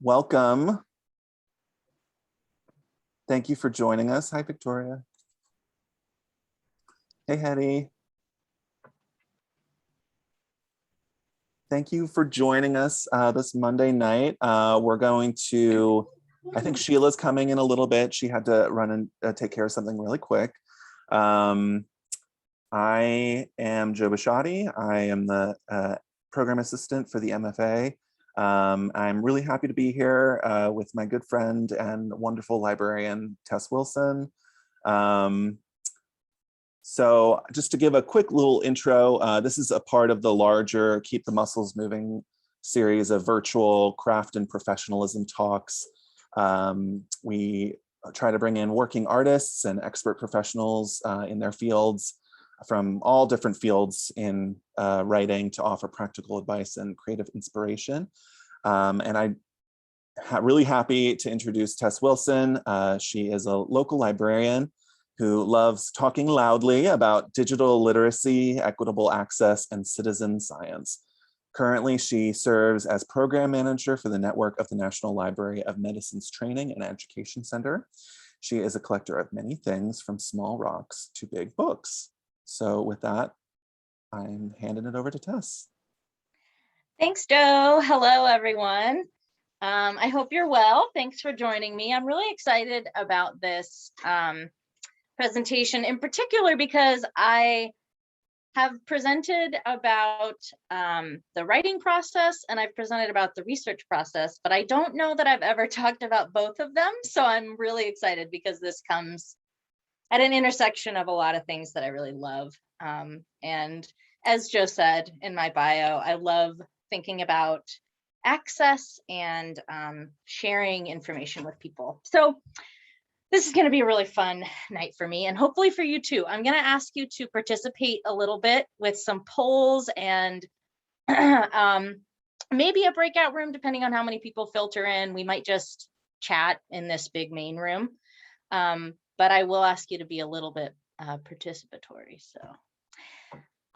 Welcome. Thank you for joining us. Hi, Victoria. Hey, Hetty. Thank you for joining us this Monday night. We're going to, I think Sheila's coming in a little bit. She had to run and take care of something really quick. I am Joe Bishotti. I am the program assistant for the MFA. I'm really happy to be here with my good friend and wonderful librarian, Tess Wilson. So just to give a quick little intro, this is a part of the larger Keep the Muscles Moving series of virtual craft and professionalism talks. We try to bring in working artists and expert professionals in their fields from all different fields in writing to offer practical advice and creative inspiration. And I'm really happy to introduce Tess Wilson. She is a local librarian who loves talking loudly about digital literacy, equitable access, and citizen science. Currently, she serves as program manager for the network of the National Library of Medicine's Training and Education Center. She is a collector of many things from small rocks to big books. So with that, I'm handing it over to Tess. Thanks, Joe. Hello, everyone. I hope you're well. Thanks for joining me. I'm really excited about this presentation in particular because I have presented about the writing process and I've presented about the research process, but I don't know that I've ever talked about both of them. So I'm really excited because this comes at an intersection of a lot of things that I really love. And as Joe said in my bio, I love thinking about access and sharing information with people. So this is going to be a really fun night for me and hopefully for you too. I'm going to ask you to participate a little bit with some polls and maybe a breakout room, depending on how many people filter in. We might just chat in this big main room, but I will ask you to be a little bit participatory. So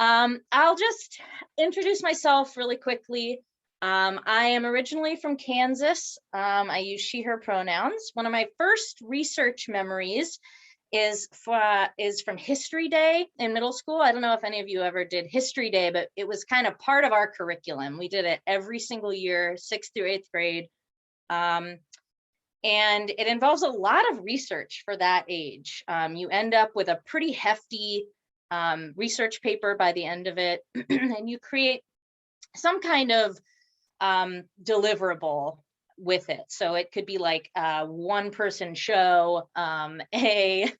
I'll just introduce myself really quickly. I am originally from Kansas. I use she, her pronouns. One of my first research memories is from History Day in middle school. I don't know if any of you ever did History Day, but it was kind of part of our curriculum. We did it every single year, 6th through 8th grade. And it involves a lot of research for that age. You end up with a pretty hefty research paper by the end of it, and you create some kind of deliverable with it. So it could be like a one-person show, a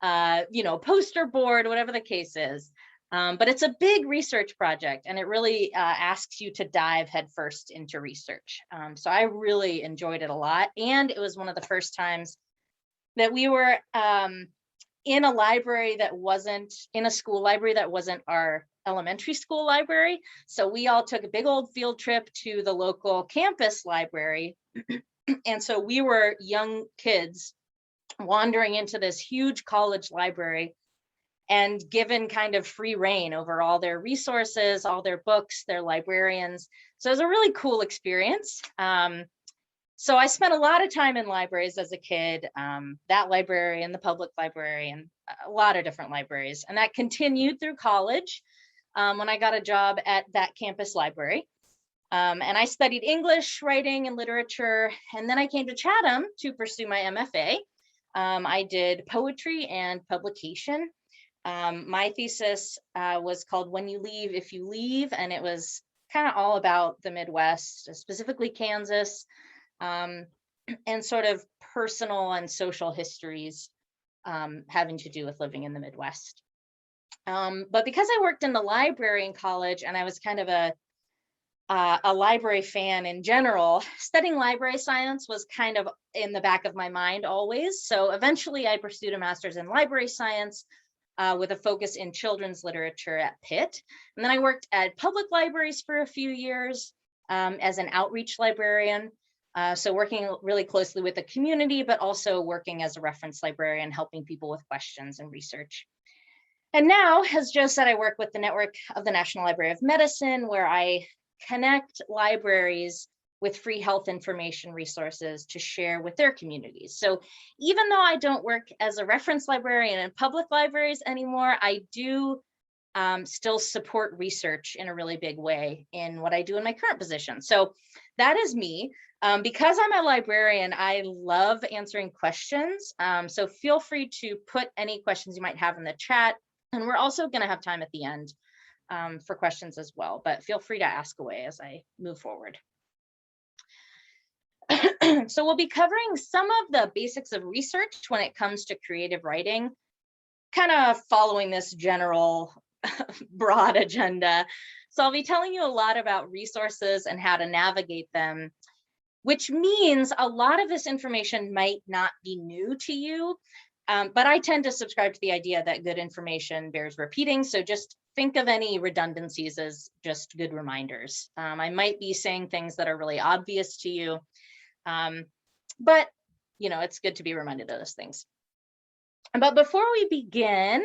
poster board, whatever the case is. But it's a big research project, and it really asks you to dive headfirst into research. So I really enjoyed it a lot, and it was one of the first times that we were in a library that wasn't in a school library that wasn't our elementary school library. So we all took a big old field trip to the local campus library. And so we were young kids wandering into this huge college library and given kind of free reign over all their resources, all their books, their librarians. So it was a really cool experience. So I spent a lot of time in libraries as a kid, that library and the public library and a lot of different libraries. And that continued through college when I got a job at that campus library. And I studied English, writing, and literature. And then I came to Chatham to pursue my MFA. I did poetry and publication. My thesis was called When You Leave, If You Leave. And it was kind of all about the Midwest, specifically Kansas. And sort of personal and social histories having to do with living in the Midwest. But because I worked in the library in college and I was kind of a library fan in general, studying library science was kind of in the back of my mind always. So eventually I pursued a master's in library science with a focus in children's literature at Pitt. And then I worked at public libraries for a few years as an outreach librarian. So working really closely with the community, but also working as a reference librarian, helping people with questions and research. And now, as Joe said, I work with the network of the National Library of Medicine, where I connect libraries with free health information resources to share with their communities. So even though I don't work as a reference librarian in public libraries anymore, I do still support research in a really big way in what I do in my current position. So that is me. Because I'm a librarian, I love answering questions. So feel free to put any questions you might have in the chat. And we're also going to have time at the end for questions as well, but feel free to ask away as I move forward. So we'll be covering some of the basics of research when it comes to creative writing, kind of following this general broad agenda. So I'll be telling you a lot about resources and how to navigate them, which means a lot of this information might not be new to you, but I tend to subscribe to the idea that good information bears repeating. So just think of any redundancies as just good reminders. I might be saying things that are really obvious to you, but it's good to be reminded of those things. But before we begin,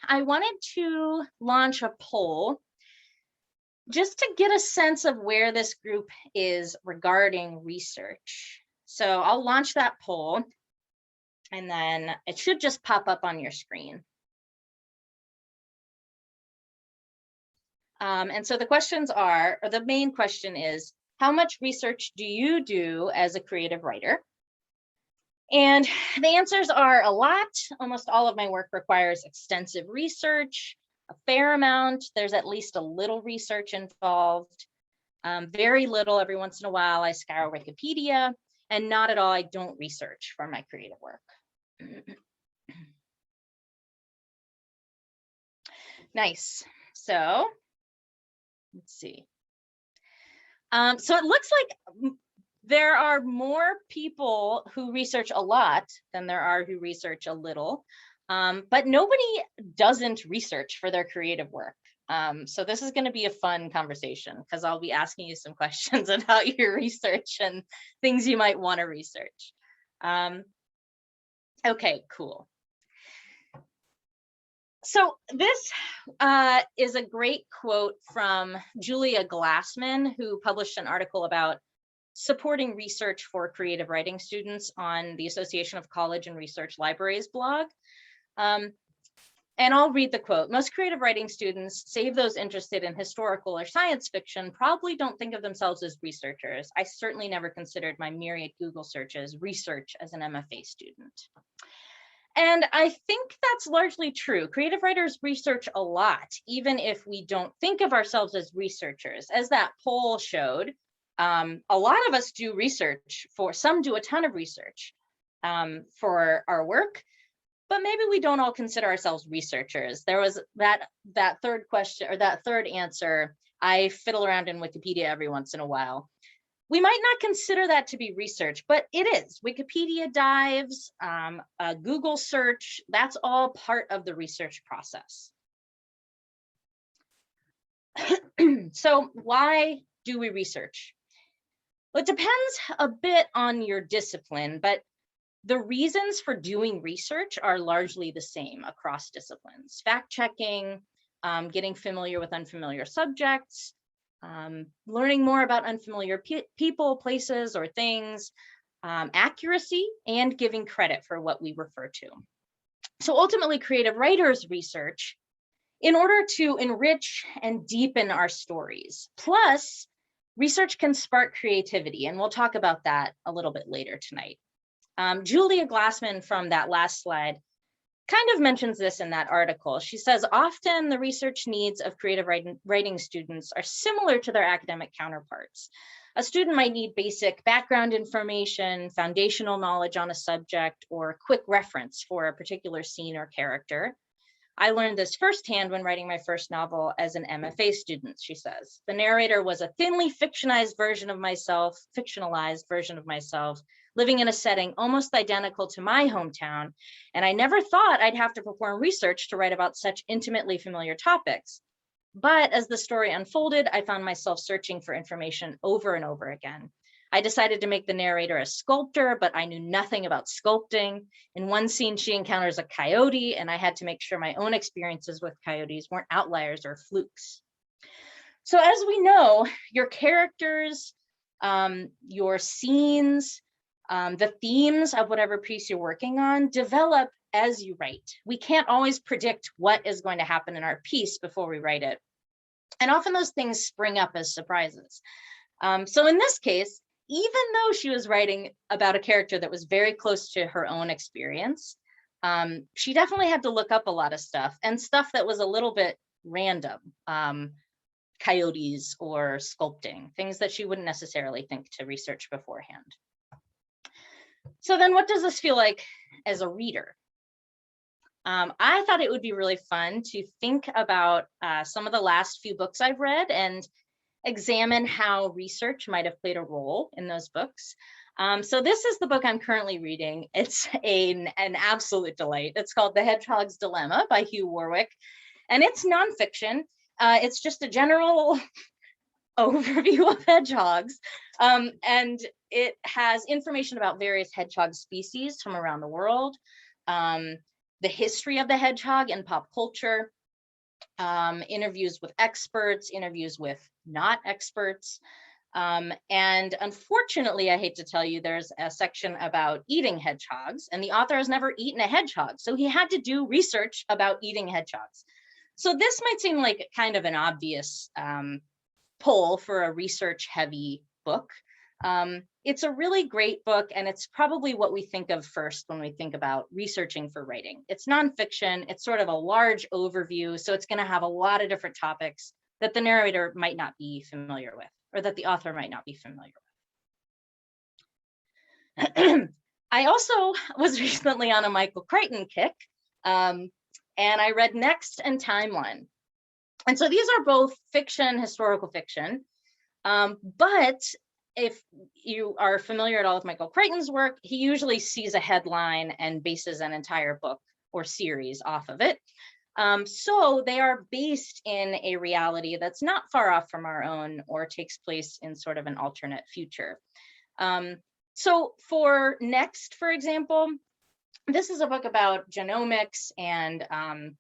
I wanted to launch a poll just to get a sense of where this group is regarding research. So I'll launch that poll, and then it should just pop up on your screen. And so the questions are, or the main question is, how much research do you do as a creative writer? And the answers are a lot. Almost all of my work requires extensive research, a fair amount. There's at least a little research involved. Very little. Every once in a while, I scour Wikipedia, and not at all, I don't research for my creative work. Nice. So let's see. So it looks like there are more people who research a lot than there are who research a little, but nobody doesn't research for their creative work. So this is going to be a fun conversation because I'll be asking you some questions about your research and things you might want to research. Okay, cool. So this is a great quote from Julia Glassman, who published an article about supporting research for creative writing students on the Association of College and Research Libraries blog. And I'll read the quote. Most creative writing students, save those interested in historical or science fiction, probably don't think of themselves as researchers. I certainly never considered my myriad Google searches research as an MFA student. And I think that's largely true. Creative writers research a lot, even if we don't think of ourselves as researchers. As that poll showed, a lot of us do research some do a ton of research for our work, but maybe we don't all consider ourselves researchers. There was that third question, or that third answer. I fiddle around in Wikipedia every once in a while. We might not consider that to be research, but it is. Wikipedia dives, a Google search, that's all part of the research process. So why do we research? Well, it depends a bit on your discipline, but the reasons for doing research are largely the same across disciplines. Fact-checking, getting familiar with unfamiliar subjects, learning more about unfamiliar people, places, or things, accuracy, and giving credit for what we refer to. So ultimately, creative writers research in order to enrich and deepen our stories. Plus, research can spark creativity, and we'll talk about that a little bit later tonight. Julia Glassman from that last slide kind of mentions this in that article. She says, often the research needs of creative writing students are similar to their academic counterparts. A student might need basic background information, foundational knowledge on a subject, or a quick reference for a particular scene or character. I learned this firsthand when writing my first novel as an MFA student, she says. The narrator was a thinly fictionalized version of myself, living in a setting almost identical to my hometown, and I never thought I'd have to perform research to write about such intimately familiar topics. But as the story unfolded, I found myself searching for information over and over again. I decided to make the narrator a sculptor, but I knew nothing about sculpting. In one scene, she encounters a coyote, and I had to make sure my own experiences with coyotes weren't outliers or flukes. So as we know, your characters your scenes, the themes of whatever piece you're working on develop as you write. We can't always predict what is going to happen in our piece before we write it. And often those things spring up as surprises. So in this case, even though she was writing about a character that was very close to her own experience, she definitely had to look up a lot of stuff, and stuff that was a little bit random. Coyotes or sculpting, things that she wouldn't necessarily think to research beforehand. So then what does this feel like as a reader? I thought it would be really fun to think about some of the last few books I've read and examine how research might have played a role in those books. So this is the book I'm currently reading. It's an absolute delight. It's called The Hedgehog's Dilemma by Hugh Warwick, and it's nonfiction. It's just a general overview of hedgehogs, and it has information about various hedgehog species from around the world, the history of the hedgehog in pop culture, interviews with experts, interviews with not experts, and unfortunately, I hate to tell you, there's a section about eating hedgehogs, and the author has never eaten a hedgehog, so he had to do research about eating hedgehogs. So this might seem like kind of an obvious pull for a research-heavy book. It's a really great book, and it's probably what we think of first when we think about researching for writing. It's nonfiction, it's sort of a large overview, so it's going to have a lot of different topics that the narrator might not be familiar with, or that the author might not be familiar with. I also was recently on a Michael Crichton kick, and I read Next and Timeline. And so these are both fiction, historical fiction, but if you are familiar at all with Michael Crichton's work, he usually sees a headline and bases an entire book or series off of it. So they are based in a reality that's not far off from our own or takes place in sort of an alternate future. So for Next, for example, this is a book about genomics and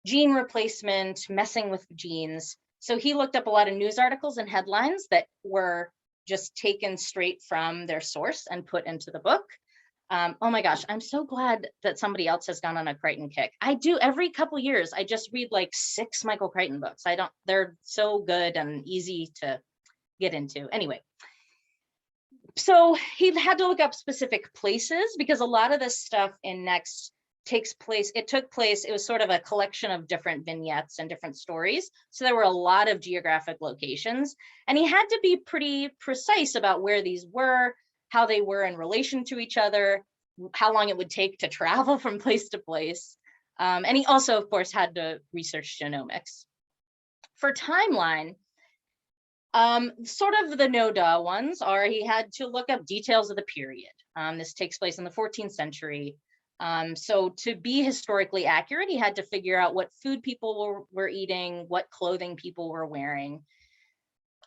gene replacement, messing with genes. So he looked up a lot of news articles and headlines that were just taken straight from their source and put into the book. Oh my gosh, I'm so glad that somebody else has gone on a Crichton kick. I do every couple years, I just read like 6 Michael Crichton books. They're so good and easy to get into. Anyway, so he had to look up specific places because a lot of this stuff in Next took place, it was sort of a collection of different vignettes and different stories. So there were a lot of geographic locations, and he had to be pretty precise about where these were, how they were in relation to each other, how long it would take to travel from place to place. And he also, of course, had to research genomics. For Timeline, sort of the no-duh ones are he had to look up details of the period. This takes place in the 14th century. So to be historically accurate, he had to figure out what food people were eating, what clothing people were wearing.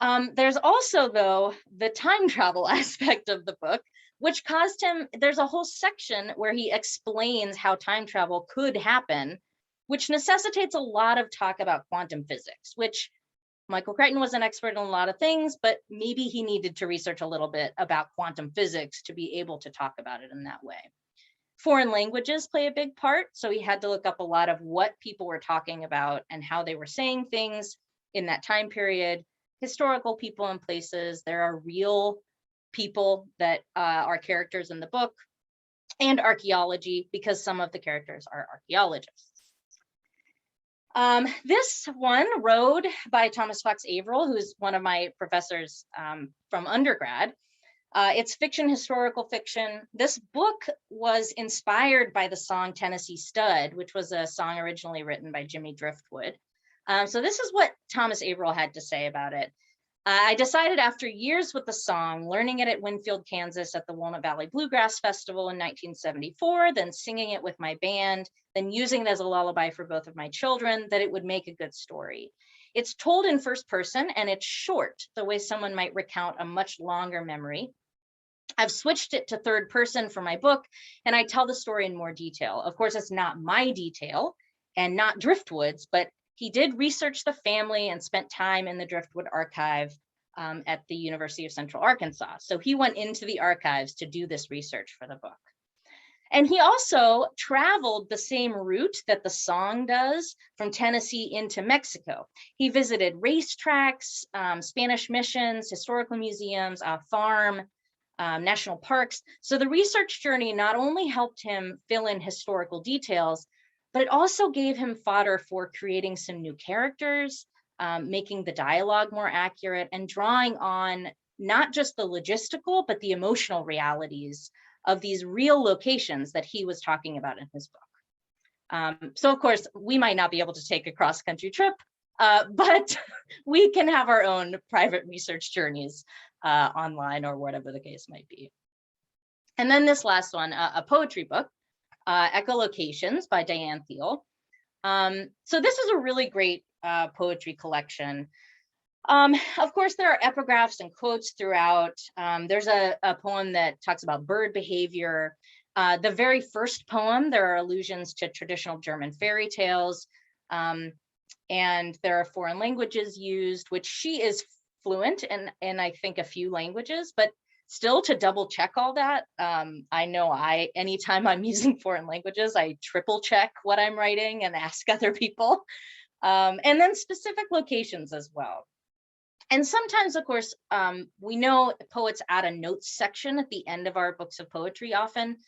There's also, though, the time travel aspect of the book, which caused him, there's a whole section where he explains how time travel could happen, which necessitates a lot of talk about quantum physics, which Michael Crichton was an expert in a lot of things, but maybe he needed to research a little bit about quantum physics to be able to talk about it in that way. Foreign languages play a big part, so he had to look up a lot of what people were talking about and how they were saying things in that time period. Historical people and places, there are real people that are characters in the book, and archaeology, because some of the characters are archaeologists. This one, Road by Thomas Fox Averill, who's one of my professors from undergrad. It's fiction, historical fiction. This book was inspired by the song Tennessee Stud, which was a song originally written by Jimmy Driftwood. So this is what Thomas Averill had to say about it. I decided after years with the song, learning it at Winfield, Kansas at the Walnut Valley Bluegrass Festival in 1974, then singing it with my band, then using it as a lullaby for both of my children, that it would make a good story. It's told in first person and it's short, the way someone might recount a much longer memory. I've switched it to third person for my book, and I tell the story in more detail. Of course, it's not my detail and not Driftwood's, but he did research the family and spent time in the Driftwood archive. at the University of Central Arkansas. So he went into the archives to do this research for the book. And he also traveled the same route that the song does from Tennessee into Mexico. He visited racetracks, Spanish missions, historical museums, a farm, national parks. So the research journey not only helped him fill in historical details, but it also gave him fodder for creating some new characters, making the dialogue more accurate, and drawing on not just the logistical, but the emotional realities of these real locations that he was talking about in his book. So of course, we might not be able to take a cross-country trip, but we can have our own private research journeys online or whatever the case might be. And then this last one, a poetry book, Echolocations by Diane Thiel. So this is a really great poetry collection. Of course, there are epigraphs and quotes throughout. There's a poem that talks about bird behavior. The very first poem, there are allusions to traditional German fairy tales. And there are foreign languages used, which she is fluent in I think a few languages, but still to double check all that. I know anytime I'm using foreign languages, I triple check what I'm writing and ask other people. And then specific locations as well. And sometimes, of course, we know poets add a notes section at the end of our books of poetry often,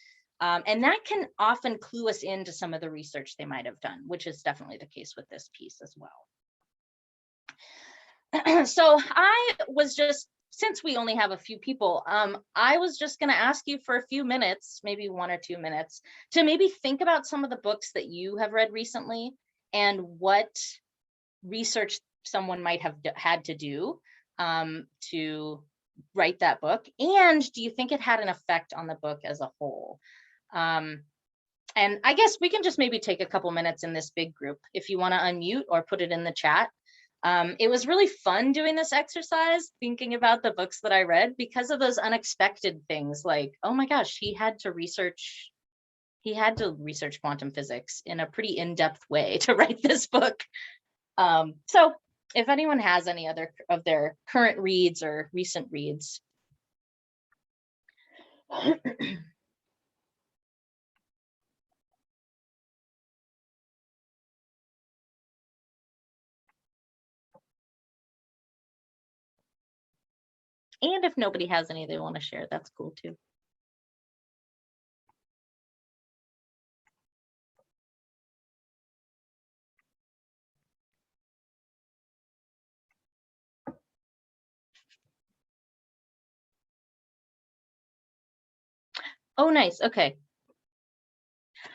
and that can often clue us into some of the research they might have done, which is definitely the case with this piece as well. So I was just, since we only have a few people, I was just going to ask you for a few minutes, maybe 1 or 2 minutes, to maybe think about some of the books that you have read recently and what research someone might have had to do to write that book. And do you think it had an effect on the book as a whole? And I guess we can just maybe take a couple minutes in this big group if you want to unmute or put it in the chat. It was really fun doing this exercise, thinking about the books that I read because of those unexpected things like, oh my gosh, he had to research quantum physics in a pretty in-depth way to write this book. So if anyone has any other of their current reads or recent reads. And if nobody has any they want to share, that's cool too. Oh, nice. Okay.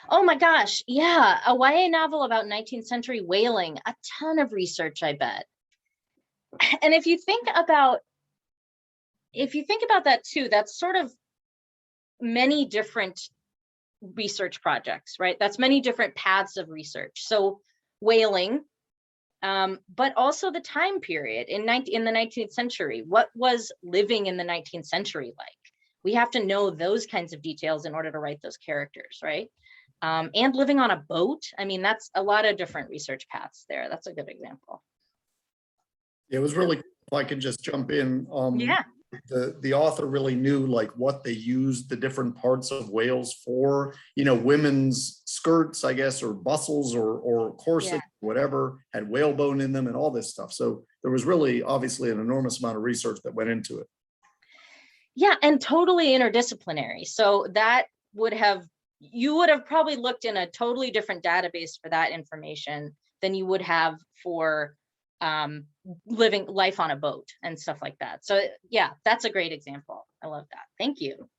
Oh my gosh. Yeah. A YA novel about 19th century whaling. A ton of research, I bet. And if you think about that too, that's sort of many different research projects, right? That's many different paths of research. So whaling, but also the time period in the 19th century. What was living in the 19th century like? We have to know those kinds of details in order to write those characters, right? And living on a boat. I mean, that's a lot of different research paths there. That's a good example. It was really, if I could just jump in. Yeah. The author really knew like what they used the different parts of whales for, women's skirts, I guess, or bustles or corsets, whatever, had whalebone in them and all this stuff. So there was really obviously an enormous amount of research that went into it. Yeah, and totally interdisciplinary. So that you would have probably looked in a totally different database for that information than you would have for living life on a boat and stuff like that. So yeah, that's a great example. I love that. Thank you.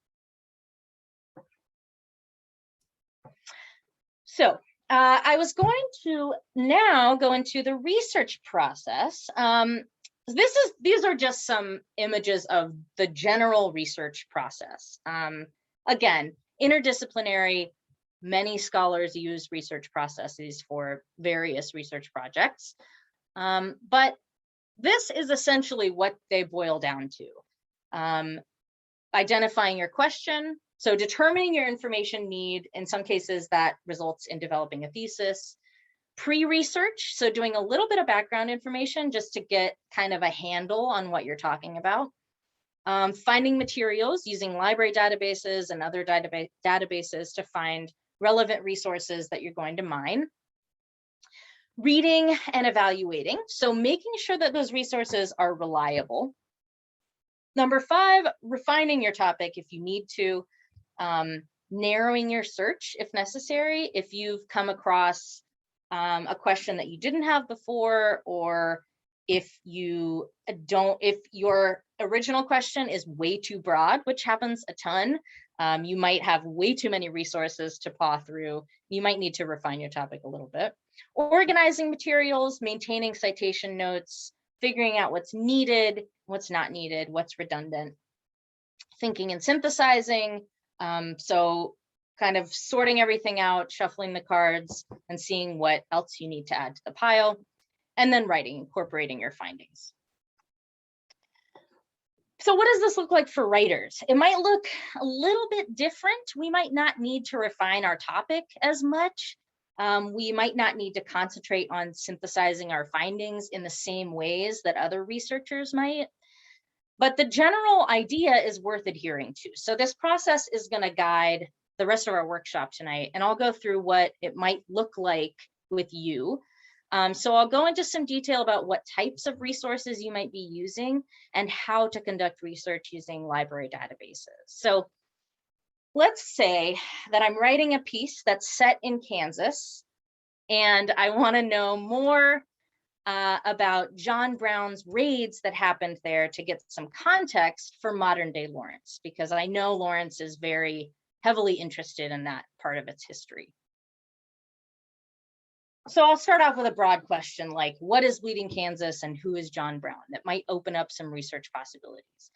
So I was going to now go into the research process. These are just some images of the general research process. Again, interdisciplinary, many scholars use research processes for various research projects. But this is essentially what they boil down to. Identifying your question, so determining your information need, in some cases that results in developing a thesis, Pre-research, so doing a little bit of background information just to get kind of a handle on what you're talking about. Finding materials using library databases and other databases to find relevant resources that you're going to mine. Reading and evaluating, so making sure that those resources are reliable. Number 5, refining your topic if you need to, narrowing your search if necessary, if you've come across a question that you didn't have before, or if your original question is way too broad, which happens a ton. You might have way too many resources to paw through. You might need to refine your topic a little bit. Organizing materials, maintaining citation notes, figuring out what's needed, what's not needed, what's redundant. Thinking and synthesizing, so kind of sorting everything out, shuffling the cards, and seeing what else you need to add to the pile. And then writing, incorporating your findings. So what does this look like for writers? It might look a little bit different. We might not need to refine our topic as much. We might not need to concentrate on synthesizing our findings in the same ways that other researchers might. But the general idea is worth adhering to. So this process is going to guide the rest of our workshop tonight, and I'll go through what it might look like with you. So I'll go into some detail about what types of resources you might be using and how to conduct research using library databases. So let's say that I'm writing a piece that's set in Kansas, and I want to know more about John Brown's raids that happened there to get some context for modern day Lawrence, because I know Lawrence is very heavily interested in that part of its history. So I'll start off with a broad question like, what is Bleeding Kansas and who is John Brown? That might open up some research possibilities.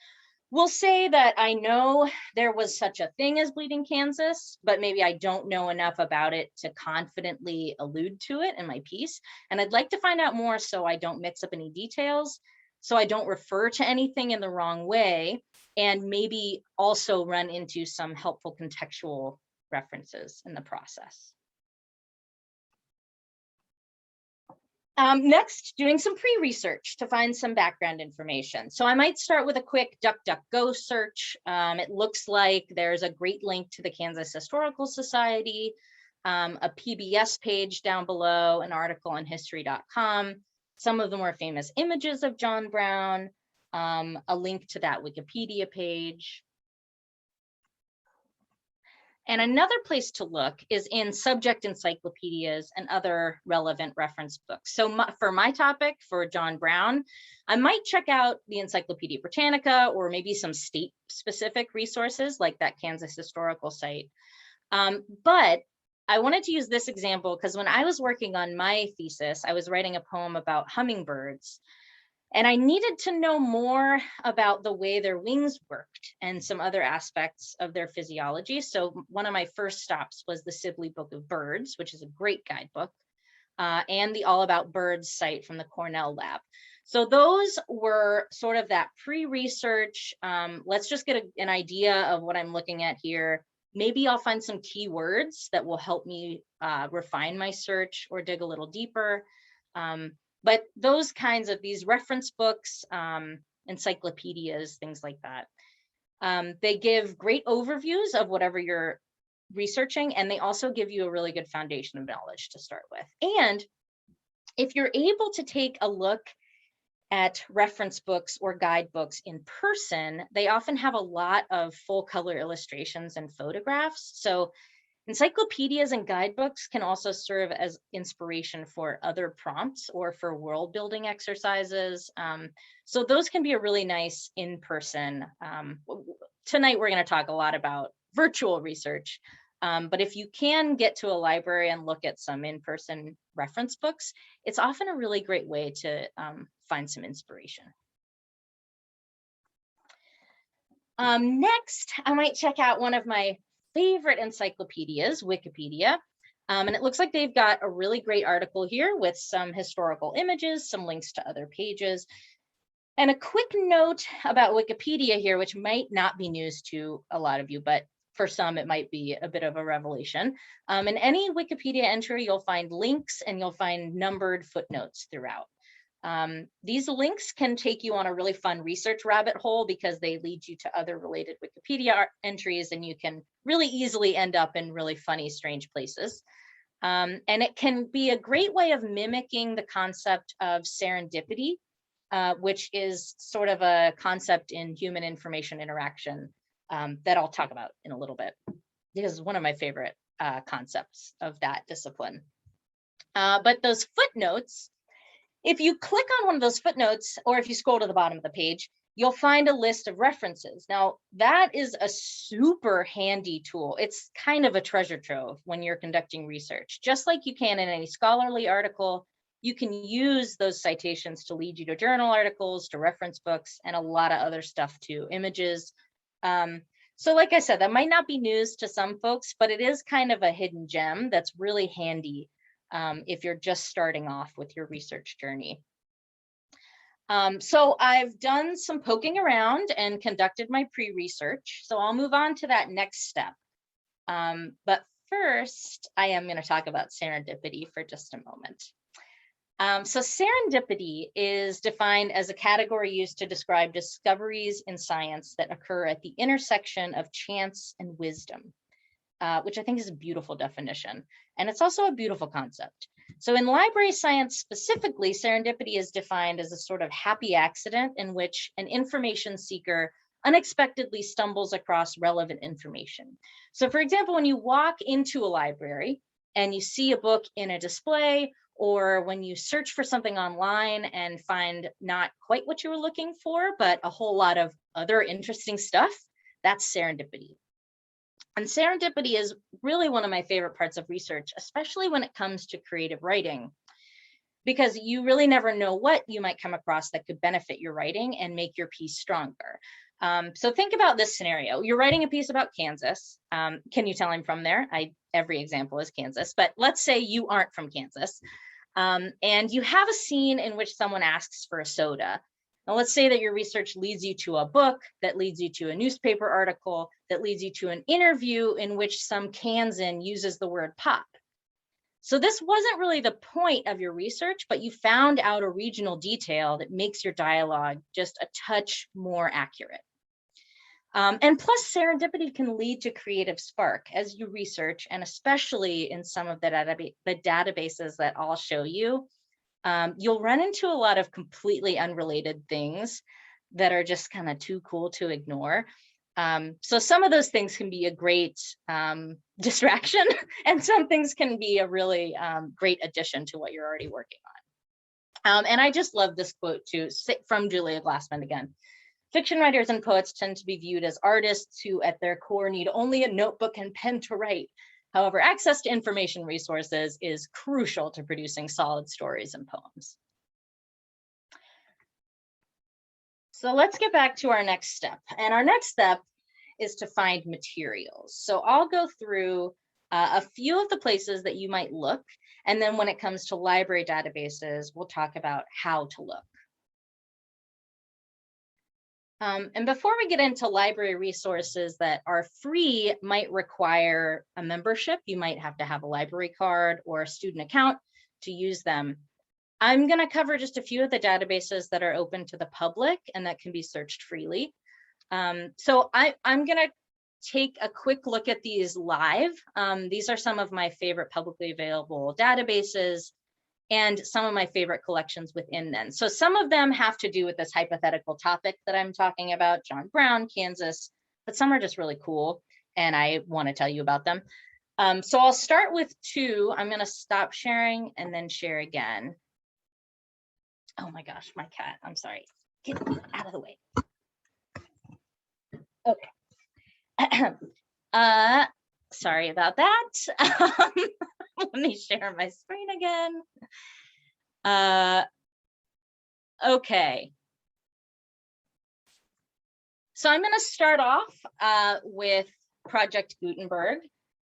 We'll say that I know there was such a thing as Bleeding Kansas, but maybe I don't know enough about it to confidently allude to it in my piece. And I'd like to find out more so I don't mix up any details, so I don't refer to anything in the wrong way, and maybe also run into some helpful contextual references in the process. Next, doing some pre-research to find some background information. So I might start with a quick DuckDuckGo search. It looks like there's a great link to the Kansas Historical Society, a PBS page down below, an article on history.com, some of the more famous images of John Brown, a link to that Wikipedia page. And another place to look is in subject encyclopedias and other relevant reference books. So for my topic, for John Brown, I might check out the Encyclopedia Britannica or maybe some state-specific resources like that Kansas historical site. But I wanted to use this example because when I was working on my thesis, I was writing a poem about hummingbirds. And I needed to know more about the way their wings worked and some other aspects of their physiology. So one of my first stops was the Sibley Book of Birds, which is a great guidebook, and the All About Birds site from the Cornell lab. So those were sort of that pre-research. Let's just get an idea of what I'm looking at here. Maybe I'll find some keywords that will help me refine my search or dig a little deeper. But those kinds of these reference books, encyclopedias, things like that, they give great overviews of whatever you're researching, and they also give you a really good foundation of knowledge to start with. And if you're able to take a look at reference books or guidebooks in person, they often have a lot of full color illustrations and photographs. So encyclopedias and guidebooks can also serve as inspiration for other prompts or for world building exercises. So those can be a really nice in-person. Tonight, we're going to talk a lot about virtual research, but if you can get to a library and look at some in-person reference books, it's often a really great way to find some inspiration. Next, I might check out one of my favorite encyclopedias, Wikipedia. And it looks like they've got a really great article here with some historical images, some links to other pages. And a quick note about Wikipedia here, which might not be news to a lot of you, but for some, it might be a bit of a revelation. In any Wikipedia entry, you'll find links and you'll find numbered footnotes throughout. These links can take you on a really fun research rabbit hole because they lead you to other related Wikipedia entries, and you can really easily end up in really funny, strange places. And it can be a great way of mimicking the concept of serendipity, which is sort of a concept in human information interaction that I'll talk about in a little bit. This is one of my favorite concepts of that discipline. But those footnotes, if you click on one of those footnotes, or if you scroll to the bottom of the page, you'll find a list of references. Now, that is a super handy tool. It's kind of a treasure trove when you're conducting research. Just like you can in any scholarly article, you can use those citations to lead you to journal articles, to reference books, and a lot of other stuff too, images. So like I said, that might not be news to some folks, but it is kind of a hidden gem that's really handy if you're just starting off with your research journey. So I've done some poking around and conducted my pre-research. So I'll move on to that next step. But first, I am going to talk about serendipity for just a moment. So serendipity is defined as a category used to describe discoveries in science that occur at the intersection of chance and wisdom, which I think is a beautiful definition. And it's also a beautiful concept. So in library science specifically, serendipity is defined as a sort of happy accident in which an information seeker unexpectedly stumbles across relevant information. So for example, when you walk into a library and you see a book in a display, or when you search for something online and find not quite what you were looking for, but a whole lot of other interesting stuff, that's serendipity. And serendipity is really one of my favorite parts of research, especially when it comes to creative writing, because you really never know what you might come across that could benefit your writing and make your piece stronger. So think about this scenario. You're writing a piece about Kansas. Can you tell I'm from there? Every example is Kansas, but let's say you aren't from Kansas. And you have a scene in which someone asks for a soda. Now, let's say that your research leads you to a book, that leads you to a newspaper article, that leads you to an interview in which some Kansan uses the word pop. So this wasn't really the point of your research, but you found out a regional detail that makes your dialogue just a touch more accurate. And plus, serendipity can lead to creative spark as you research, and especially in some of the databases that I'll show you, you'll run into a lot of completely unrelated things that are just kind of too cool to ignore. So some of those things can be a great distraction, and some things can be a really great addition to what you're already working on. And I just love this quote too, from Julia Glassman again. Fiction writers and poets tend to be viewed as artists who at their core need only a notebook and pen to write. However, access to information resources is crucial to producing solid stories and poems. So let's get back to our next step. And our next step is to find materials. So I'll go through a few of the places that you might look. And then when it comes to library databases, we'll talk about how to look. And before we get into library resources that are free, might require a membership. You might have to have a library card or a student account to use them. I'm going to cover just a few of the databases that are open to the public and that can be searched freely. So I'm going to take a quick look at these live. These are some of my favorite publicly available databases and some of my favorite collections within them. So some of them have to do with this hypothetical topic that I'm talking about, John Brown, Kansas, but some are just really cool and I want to tell you about them. So I'll start with two. I'm going to stop sharing and then share again. Oh my gosh, my cat, I'm sorry. Get out of the way. Okay. Sorry about that. Let me share my screen again. Okay. So I'm going to start off with Project Gutenberg.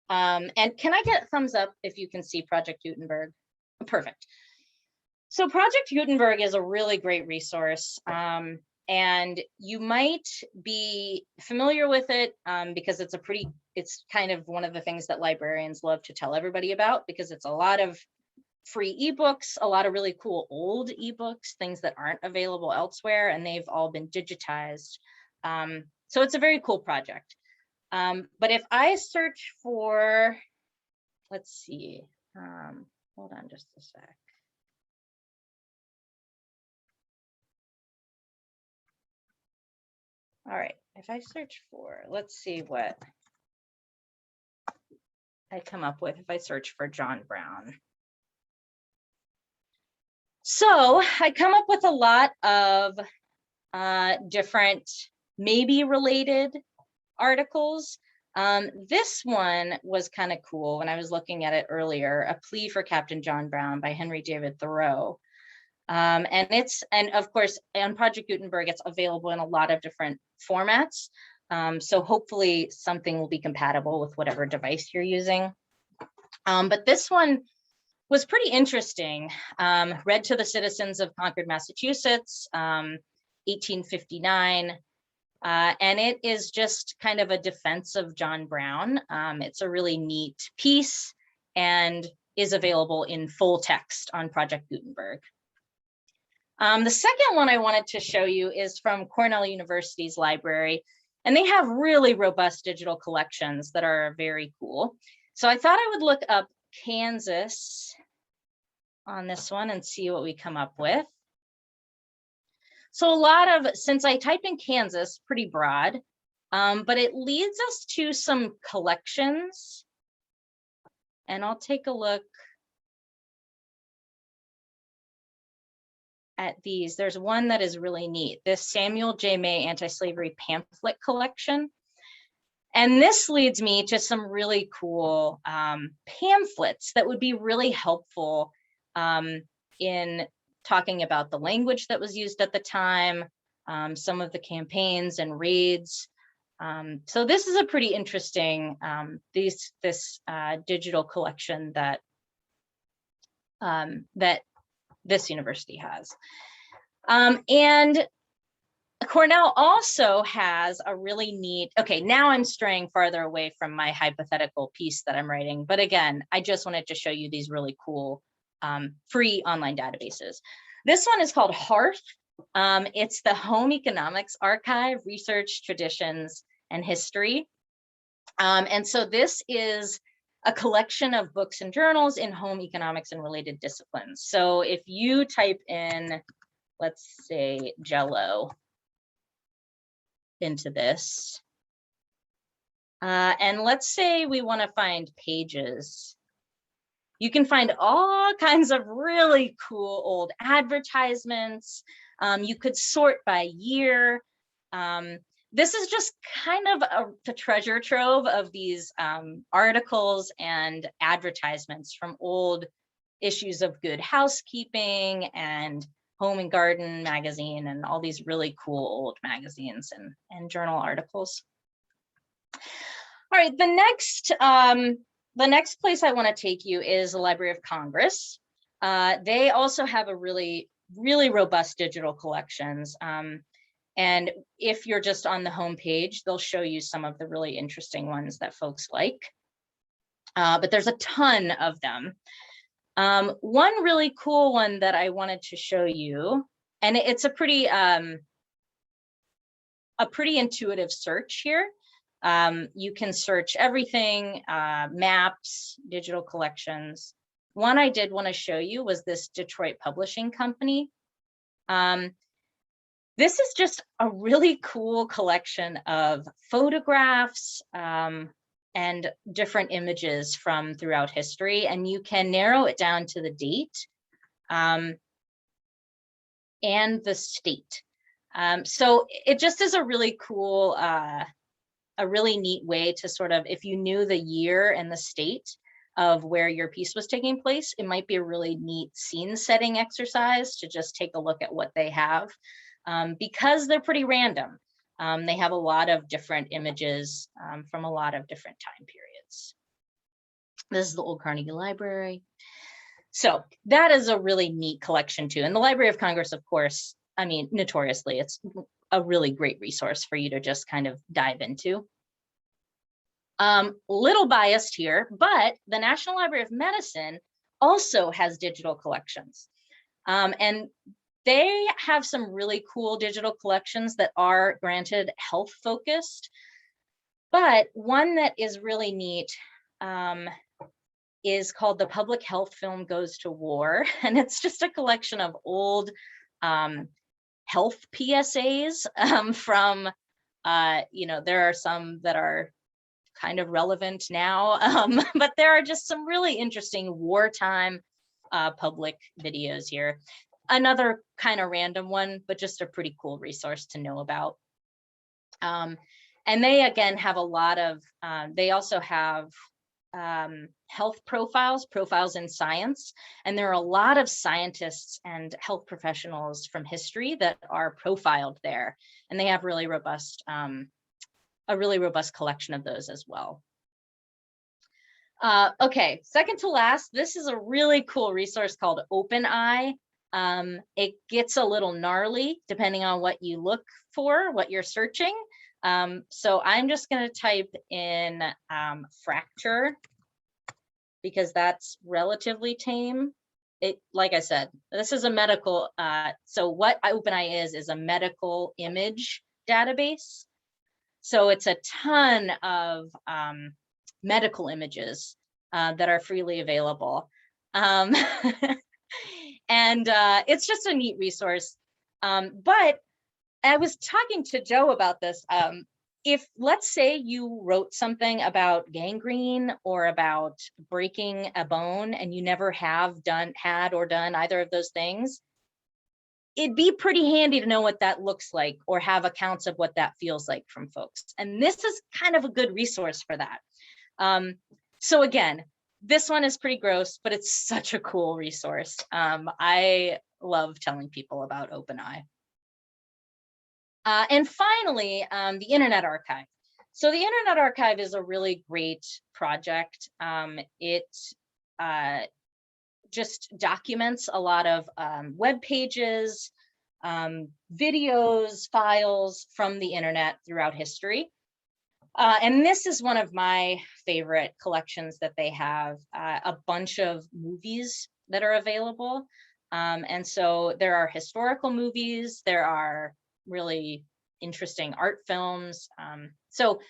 And can I get a thumbs up if you can see Project Gutenberg? Perfect. So Project Gutenberg is a really great resource. And you might be familiar with it because it's kind of one of the things that librarians love to tell everybody about, because it's a lot of free ebooks, a lot of really cool old ebooks, things that aren't available elsewhere, and they've all been digitized. So it's a very cool project. But if I search for, let's see, hold on just a sec. All right, if I search for, let's see what I come up with if I search for John Brown. So I come up with a lot of different, maybe related articles. This one was kind of cool when I was looking at it earlier, A Plea for Captain John Brown by Henry David Thoreau. And of course, on Project Gutenberg, it's available in a lot of different formats. So hopefully something will be compatible with whatever device you're using. But this one was pretty interesting. Read to the citizens of Concord, Massachusetts, 1859. And it is just kind of a defense of John Brown. It's a really neat piece and is available in full text on Project Gutenberg. The second one I wanted to show you is from Cornell University's library, and they have really robust digital collections that are very cool. So I thought I would look up Kansas on this one and see what we come up with. So a lot of, since I typed in Kansas, pretty broad, but it leads us to some collections. And I'll take a look at these. There's one that is really neat, this Samuel J. May Anti-Slavery Pamphlet Collection. And this leads me to some really cool pamphlets that would be really helpful in talking about the language that was used at the time, some of the campaigns and raids. So this is a pretty interesting, this digital collection that that this university has. And Cornell also has a really neat, okay, now I'm straying farther away from my hypothetical piece that I'm writing, but again, I just wanted to show you these really cool free online databases. This one is called Hearth. It's the Home Economics Archive, Research, Traditions, and History. And so this is a collection of books and journals in home economics and related disciplines. So if you type in, let's say, Jello into this, and let's say we want to find pages, you can find all kinds of really cool old advertisements. You could sort by year. This is just kind of a treasure trove of these articles and advertisements from old issues of Good Housekeeping and Home and Garden magazine and all these really cool old magazines and journal articles. All right, the next place I want to take you is the Library of Congress. They also have a really robust digital collections. And if you're just on the homepage, they'll show you some of the really interesting ones that folks like. But there's a ton of them. One really cool one that I wanted to show you, and it's a pretty intuitive search here. You can search everything, maps, digital collections. One I did want to show you was this Detroit Publishing Company. This is just a really cool collection of photographs and different images from throughout history, and you can narrow it down to the date and the state. So it just is a really cool, a really neat way to sort of, if you knew the year and the state of where your piece was taking place, it might be a really neat scene setting exercise to just take a look at what they have. Because they're pretty random. They have a lot of different images from a lot of different time periods. This is the Old Carnegie Library. So that is a really neat collection too. And the Library of Congress, of course, I mean, notoriously, it's a really great resource for you to just kind of dive into. Little biased here, but the National Library of Medicine also has digital collections. And they have some really cool digital collections that are, granted, health focused. But one that is really neat is called The Public Health Film Goes to War. And it's just a collection of old health PSAs from, there are some that are kind of relevant now, but there are just some really interesting wartime public videos here. Another kind of random one, but just a pretty cool resource to know about. And they, again, have a lot of, they also have health profiles in science. And there are a lot of scientists and health professionals from history that are profiled there. And they have really robust, a really robust collection of those as well. Okay, second to last, this is a really cool resource called OpenEye. It gets a little gnarly depending on what you look for, what you're searching. So I'm just going to type in fracture because that's relatively tame. Like I said, this is a medical, so what OpenEye is a medical image database. So it's a ton of medical images that are freely available. And it's just a neat resource. But I was talking to Joe about this. If, let's say, you wrote something about gangrene or about breaking a bone and you never have had or done either of those things, it'd be pretty handy to know what that looks like or have accounts of what that feels like from folks. And this is kind of a good resource for that. So again, this one is pretty gross, but it's such a cool resource. I love telling people about OpenEye. And finally, the Internet Archive. So the Internet Archive is a really great project. It just documents a lot of web pages, videos, files from the internet throughout history. And this is one of my favorite collections that they have, a bunch of movies that are available. And so there are historical movies, there are really interesting art films. So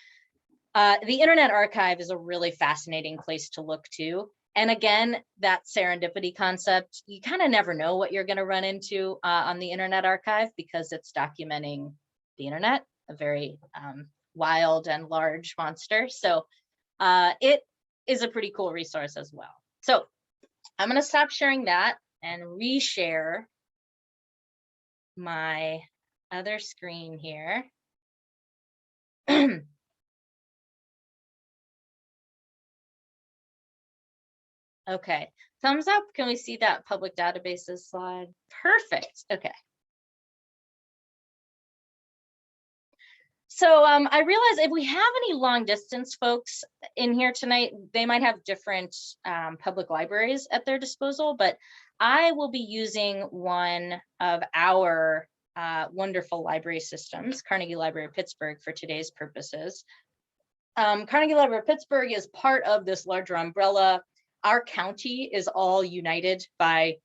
the Internet Archive is a really fascinating place to look to. And again, that serendipity concept, you kind of never know what you're going to run into on the Internet Archive because it's documenting the internet, a very wild and large monster. So it is a pretty cool resource as well. So I'm going to stop sharing that and reshare my other screen here. Okay, thumbs up. Can we see that public databases slide? Perfect. Okay. So I realize if we have any long distance folks in here tonight, they might have different public libraries at their disposal, but I will be using one of our wonderful library systems, Carnegie Library of Pittsburgh, for today's purposes. Carnegie Library of Pittsburgh is part of this larger umbrella. Our county is all united by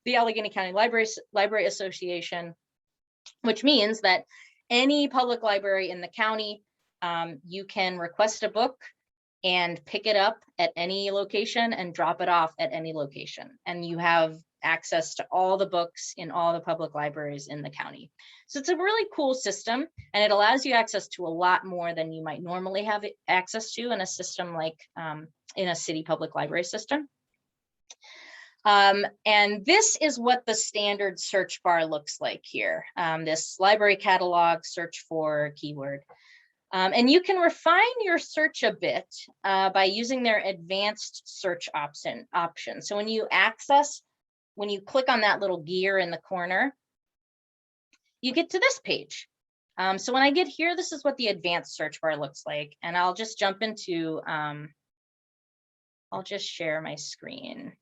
the Allegheny County Library Association, which means that any public library in the county, you can request a book and pick it up at any location and drop it off at any location. And you have access to all the books in all the public libraries in the county. So it's a really cool system, and it allows you access to a lot more than you might normally have access to in a system like in a city public library system. And this is what the standard search bar looks like here. This library catalog, search for keyword. And you can refine your search a bit by using their advanced search option. So when you click on that little gear in the corner, you get to this page. So when I get here, this is what the advanced search bar looks like. And I'll just jump into, I'll just share my screen.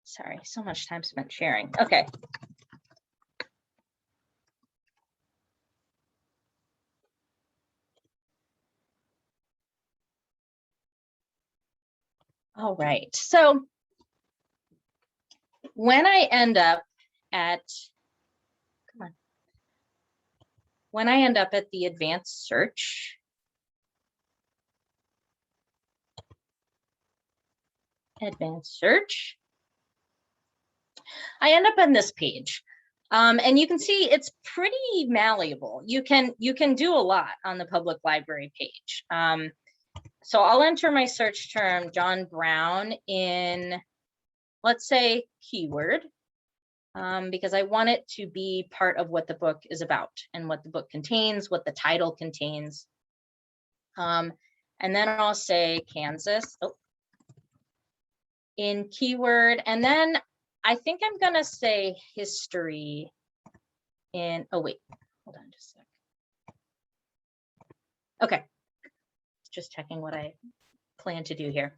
Sorry, so much time spent sharing. Okay. All right, so when I end up at, when I end up at the advanced search, I end up on this page. And you can see it's pretty malleable. You can do a lot on the public library page. So I'll enter my search term, John Brown, in, let's say, keyword, because I want it to be part of what the book is about and what the book contains, what the title contains. And then I'll say Kansas in keyword. And then I think I'm going to say history in, oh, wait, hold on just a sec. Okay. Just checking what I plan to do here.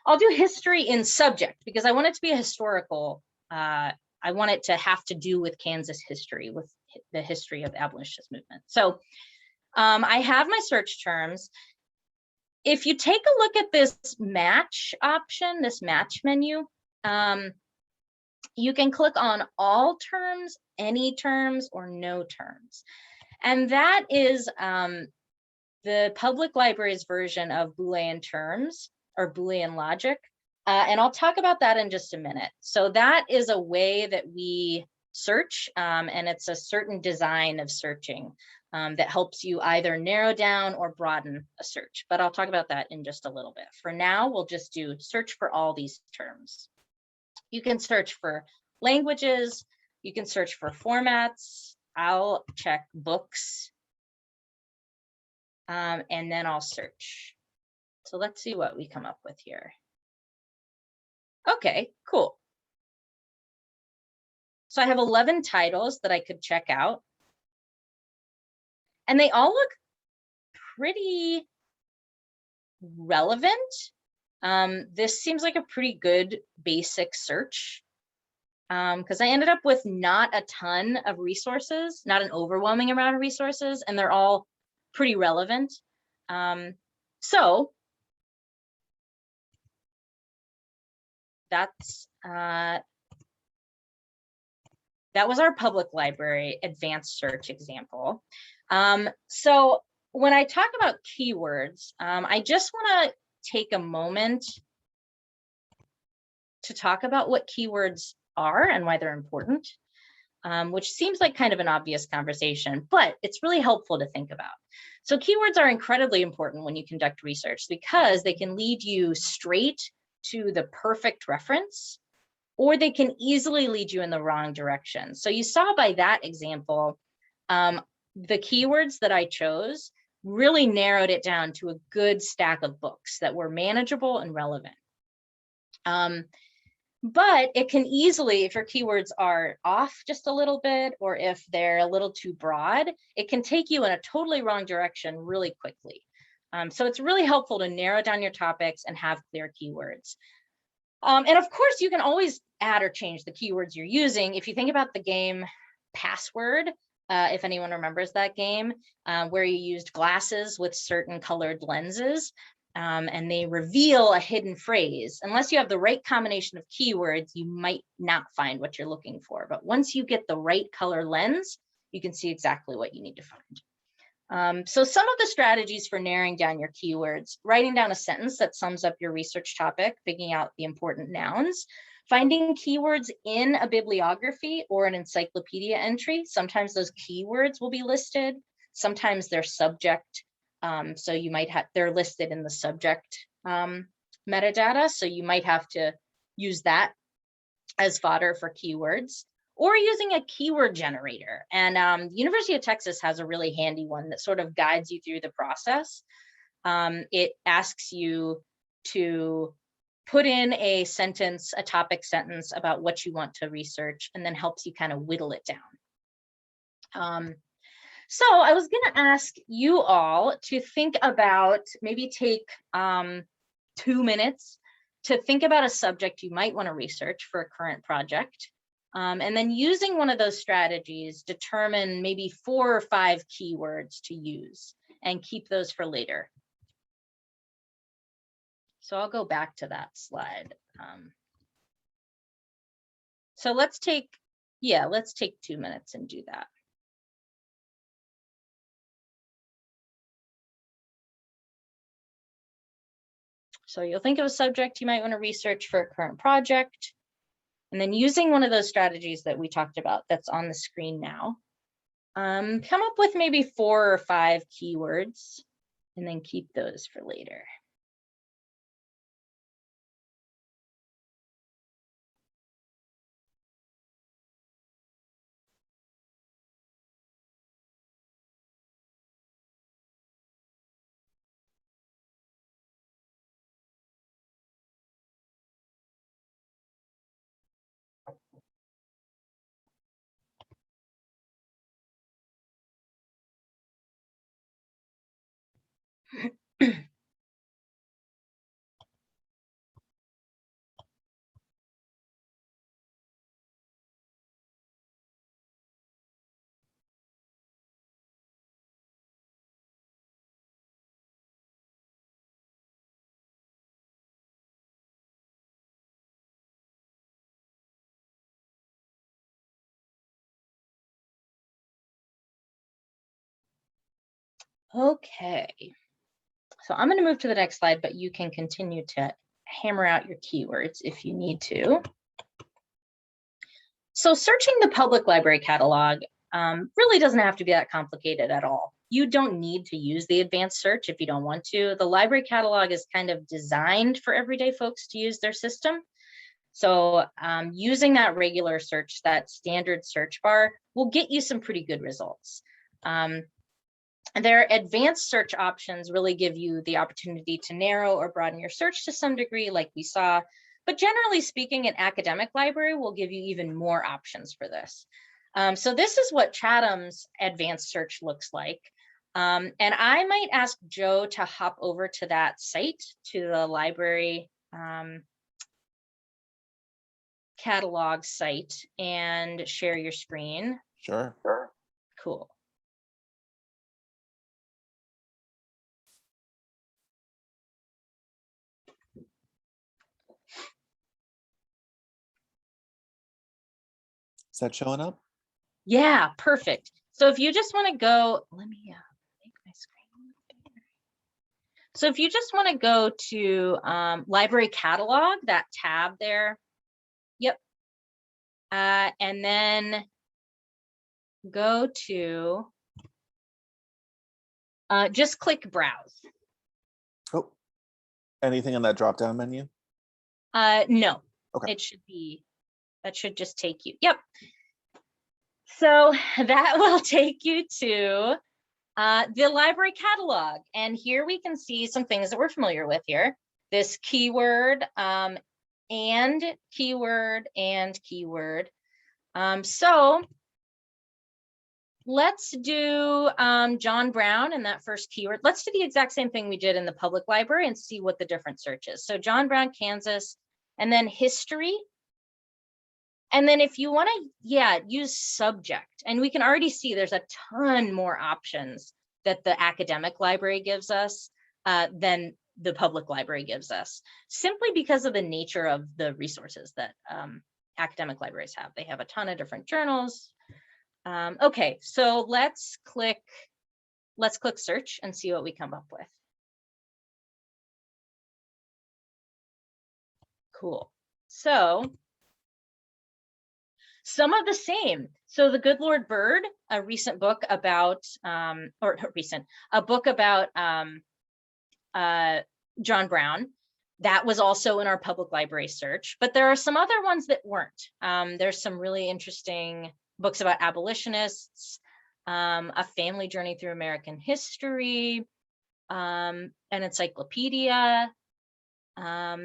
I'll do history in subject because I want it to be a historical. I want it to have to do with Kansas history, with the history of the abolitionist movement. So I have my search terms. If you take a look at this match option, this match menu, you can click on all terms, any terms, or no terms. And that is the public library's version of Boolean terms or Boolean logic. And I'll talk about that in just a minute. So that is a way that we search, and it's a certain design of searching that helps you either narrow down or broaden a search. But I'll talk about that in just a little bit. For now, we'll just do search for all these terms. You can search for languages, you can search for formats. I'll check books. And then I'll search. So let's see what we come up with here. Okay, cool. So I have 11 titles that I could check out. And they all look pretty relevant. This seems like a pretty good basic search because I ended up with not a ton of resources, not an overwhelming amount of resources, and they're all pretty relevant. So that's that was our public library advanced search example. So when I talk about keywords, I just want to take a moment to talk about what keywords are and why they're important, which seems like kind of an obvious conversation, but it's really helpful to think about. So keywords are incredibly important when you conduct research because they can lead you straight to the perfect reference, or they can easily lead you in the wrong direction. So you saw by that example, the keywords that I chose really narrowed it down to a good stack of books that were manageable and relevant. But it can easily, if your keywords are off just a little bit, or if they're a little too broad, it can take you in a totally wrong direction really quickly. So it's really helpful to narrow down your topics and have clear keywords. And of course, you can always add or change the keywords you're using. If you think about the game Password, if anyone remembers that game, where you used glasses with certain colored lenses, and they reveal a hidden phrase. Unless you have the right combination of keywords, you might not find what you're looking for. But once you get the right color lens, you can see exactly what you need to find. So some of the strategies for narrowing down your keywords: writing down a sentence that sums up your research topic, picking out the important nouns, finding keywords in a bibliography or an encyclopedia entry. Sometimes those keywords will be listed. Sometimes they're subject. So you might have, they're listed in the subject metadata. So you might have to use that as fodder for keywords, or using a keyword generator. And University of Texas has a really handy one that sort of guides you through the process. It asks you to put in a sentence, a topic sentence about what you want to research, and then helps you kind of whittle it down. So I was going to ask you all to think about, maybe take 2 minutes to think about a subject you might want to research for a current project. And then using one of those strategies, determine maybe 4 or 5 keywords to use and keep those for later. So I'll go back to that slide. So let's take 2 minutes and do that. So you'll think of a subject you might want to research for a current project, and then using one of those strategies that we talked about that's on the screen now, come up with maybe 4 or 5 keywords and then keep those for later. Okay, so I'm going to move to the next slide, but you can continue to hammer out your keywords if you need to. So searching the public library catalog really doesn't have to be that complicated at all. You don't need to use the advanced search if you don't want to. The library catalog is kind of designed for everyday folks to use their system. So using that regular search, that standard search bar, will get you some pretty good results. Their advanced search options really give you the opportunity to narrow or broaden your search to some degree, like we saw. But generally speaking, an academic library will give you even more options for this. So this is what Chatham's advanced search looks like. And I might ask Joe to hop over to that site, to the library catalog site, and share your screen. Sure. Cool. Is that showing up? Yeah, perfect. So if you just want to go, let me make my screen bigger. So if you just want to go to library catalog, that tab there. Yep. And then go to, just click browse. Oh, anything in that drop-down menu? No, Okay. it should be, that should just take you. Yep. So that will take you to the library catalog. And here we can see some things that we're familiar with here. This keyword, and keyword, and keyword. So let's do John Brown and that first keyword. Let's do the exact same thing we did in the public library and see what the different search is. So John Brown, Kansas, and then history. And then if you want to, use subject, and we can already see there's a ton more options that the academic library gives us than the public library gives us, simply because of the nature of the resources that academic libraries have. They have a ton of different journals. Okay, so let's click search and see what we come up with. Cool. So some of the same. So The Good Lord Bird, a recent book about, a book about John Brown, that was also in our public library search, but there are some other ones that weren't. There's some really interesting books about abolitionists, A Family Journey Through American History, an encyclopedia.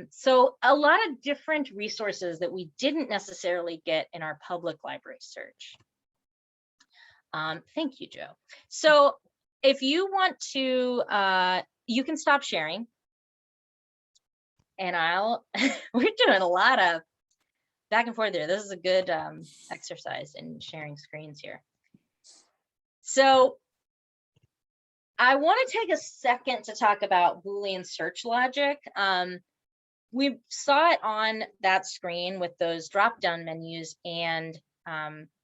So a lot of different resources that we didn't necessarily get in our public library search. Thank you, Joe. So if you want to, you can stop sharing. and we're doing a lot of back and forth there. This is a good exercise in sharing screens here. So I want to take a second to talk about Boolean search logic. We saw it on that screen with those drop-down menus, and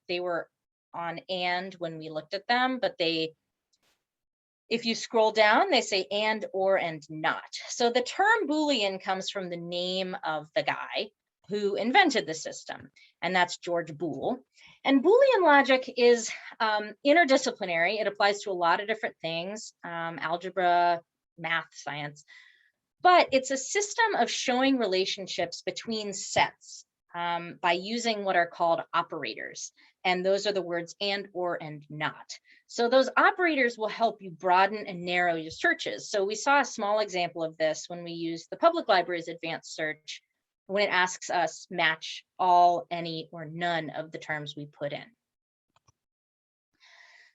they were on and when we looked at them, but if you scroll down, they say and, or, and not. So the term Boolean comes from the name of the guy who invented the system, and that's George Boole. And Boolean logic is interdisciplinary. It applies to a lot of different things, algebra, math, science, but it's a system of showing relationships between sets by using what are called operators. And those are the words and, or, and not. So those operators will help you broaden and narrow your searches. So we saw a small example of this when we used the public library's advanced search, when it asks us match all, any, or none of the terms we put in.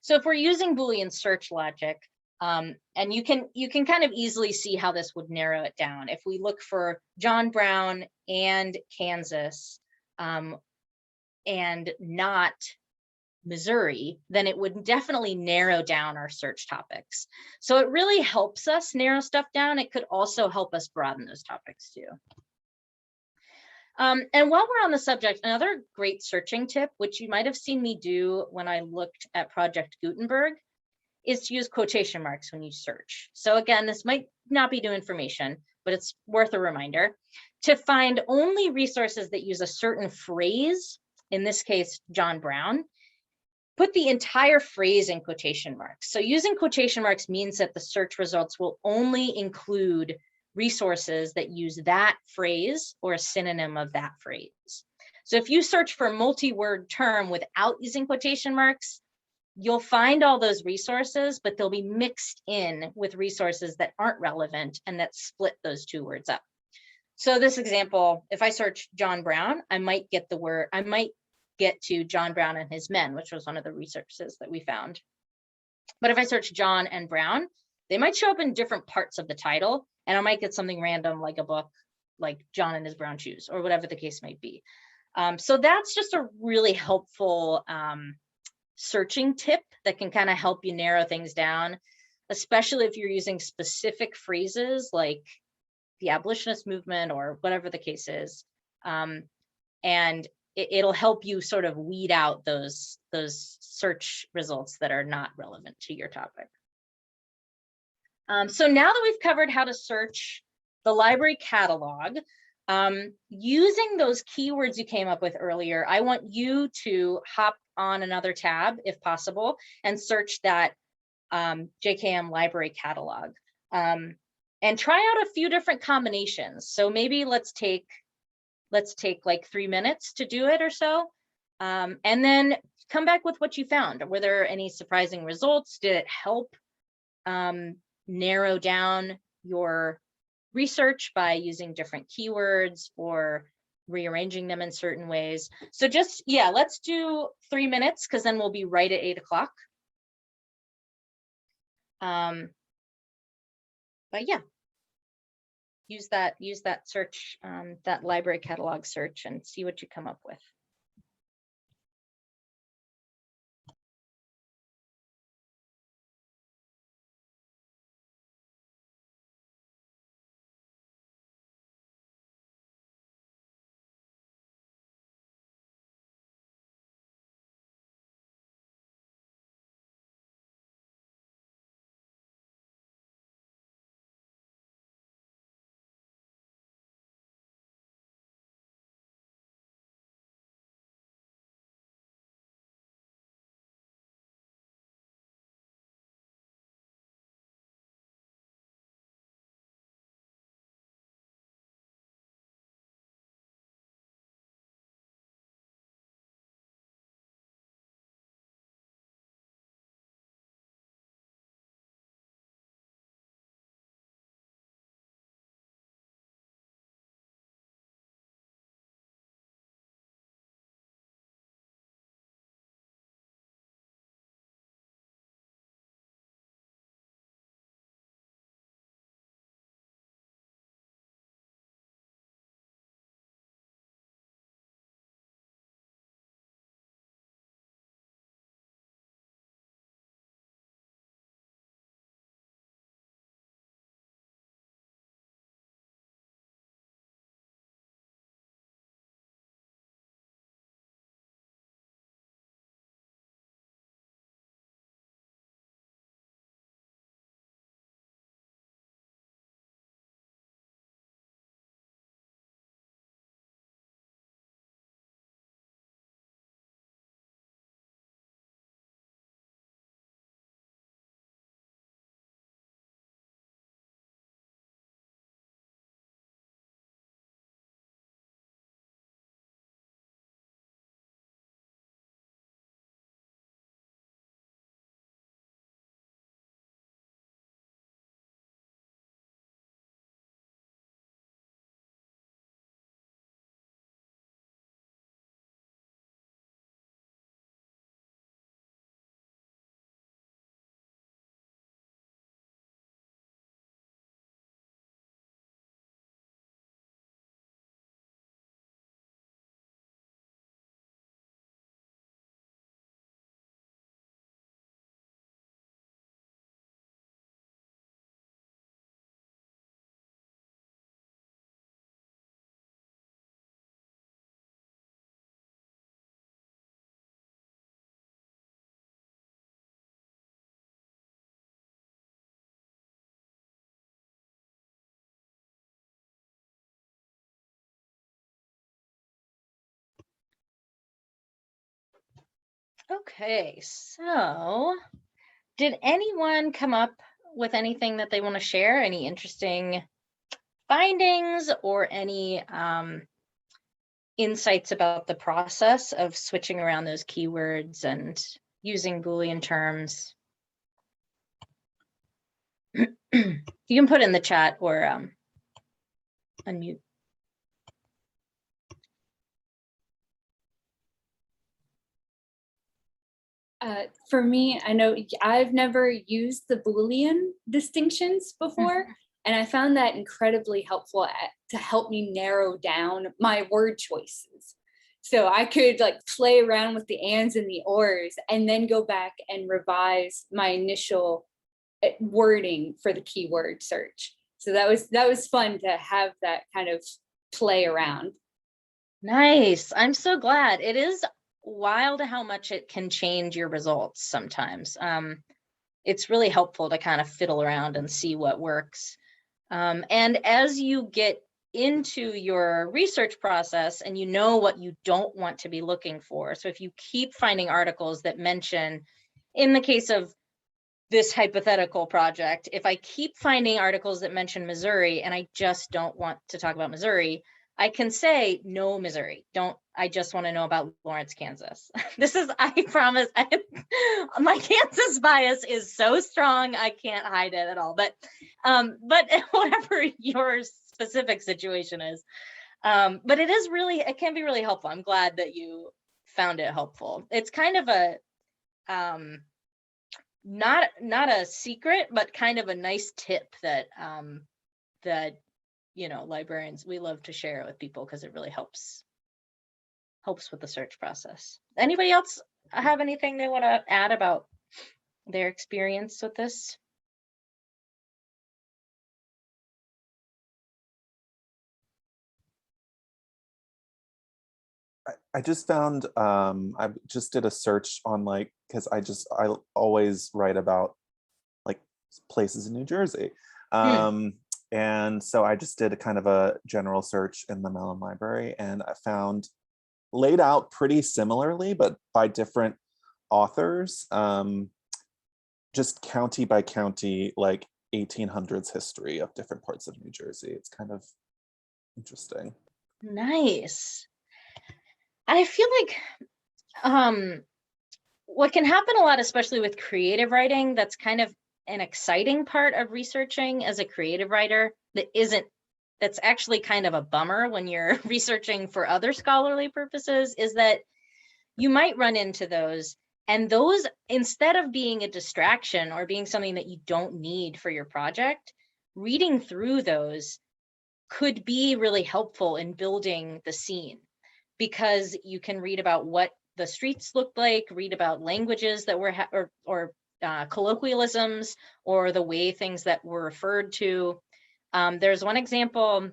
So if we're using Boolean search logic, and you can kind of easily see how this would narrow it down. If we look for John Brown and Kansas and not Missouri, then it would definitely narrow down our search topics. So it really helps us narrow stuff down. It could also help us broaden those topics too. And while we're on the subject, another great searching tip, which you might have seen me do when I looked at Project Gutenberg, is to use quotation marks when you search. So again, this might not be new information, but it's worth a reminder to find only resources that use a certain phrase, in this case, John Brown. Put the entire phrase in quotation marks. So using quotation marks means that the search results will only include resources that use that phrase or a synonym of that phrase. So if you search for multi-word term without using quotation marks, you'll find all those resources, but they'll be mixed in with resources that aren't relevant and that split those two words up. So this example, if I search John Brown, I might get to John Brown and his men, which was one of the resources that we found. But if I search John and Brown, they might show up in different parts of the title, and I might get something random like a book like John and his brown shoes or whatever the case might be. So that's just a really helpful searching tip that can kind of help you narrow things down, especially if you're using specific phrases like the abolitionist movement or whatever the case is. And it'll help you sort of weed out those search results that are not relevant to your topic. So now that we've covered how to search the library catalog, using those keywords you came up with earlier, I want you to hop on another tab, if possible, and search that JKM library catalog. And try out a few different combinations. So maybe let's take like 3 minutes to do it or so. And then come back with what you found. Were there any surprising results? Did it help narrow down your research by using different keywords or rearranging them in certain ways? So just, yeah, let's do 3 minutes because then we'll be right at 8 o'clock. But yeah, use that search, that library catalog search and see what you come up with. Okay, so did anyone come up with anything that they want to share? Any interesting findings or any insights about the process of switching around those keywords and using Boolean terms? You can put in the chat or unmute. For me, I know I've never used the Boolean distinctions before, and I found that incredibly helpful to help me narrow down my word choices. So I could like play around with the ands and the ors and then go back and revise my initial wording for the keyword search. So that was fun to have that kind of play around. Nice. I'm so glad. It is wild how much it can change your results sometimes. It's really helpful to kind of fiddle around and see what works. And as you get into your research process and you know what you don't want to be looking for, so if you keep finding articles that mention, in the case of this hypothetical project, if I keep finding articles that mention Missouri and I just don't want to talk about Missouri, I can say no Missouri. I just want to know about Lawrence, Kansas. I promise, my Kansas bias is so strong, I can't hide it at all. But whatever your specific situation is, but it can be really helpful. I'm glad that you found it helpful. It's kind of a, not a secret, but kind of a nice tip that librarians, we love to share it with people because it really helps with the search process. Anybody else have anything they want to add about their experience with this? I just found, I just did a search on because I always write about like places in New Jersey. And so I just did a kind of a general search in the Mellon Library, and I found laid out pretty similarly, but by different authors, just county by county, like 1800s history of different parts of New Jersey. It's kind of interesting. Nice. I feel like what can happen a lot, especially with creative writing, that's kind of an exciting part of researching as a creative writer that's actually kind of a bummer when you're researching for other scholarly purposes, is that you might run into those, and those, instead of being a distraction or being something that you don't need for your project, reading through those could be really helpful in building the scene, because you can read about what the streets looked like, read about languages that were or colloquialisms, or the way things that were referred to. There's one example.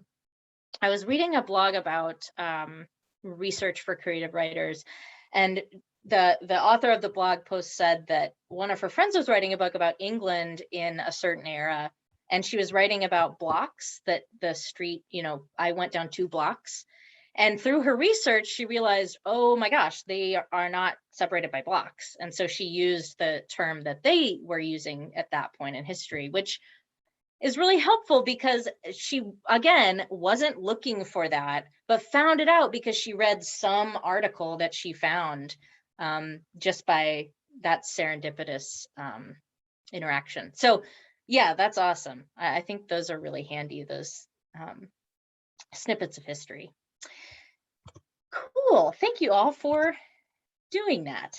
I was reading a blog about research for creative writers, and the author of the blog post said that one of her friends was writing a book about England in a certain era, and she was writing about blocks, that the street, I went down 2 blocks. And through her research, she realized, oh my gosh, they are not separated by blocks. And so she used the term that they were using at that point in history, which is really helpful because she, again, wasn't looking for that, but found it out because she read some article that she found just by that serendipitous interaction. So yeah, that's awesome. I think those are really handy, those snippets of history. Cool. Thank you all for doing that.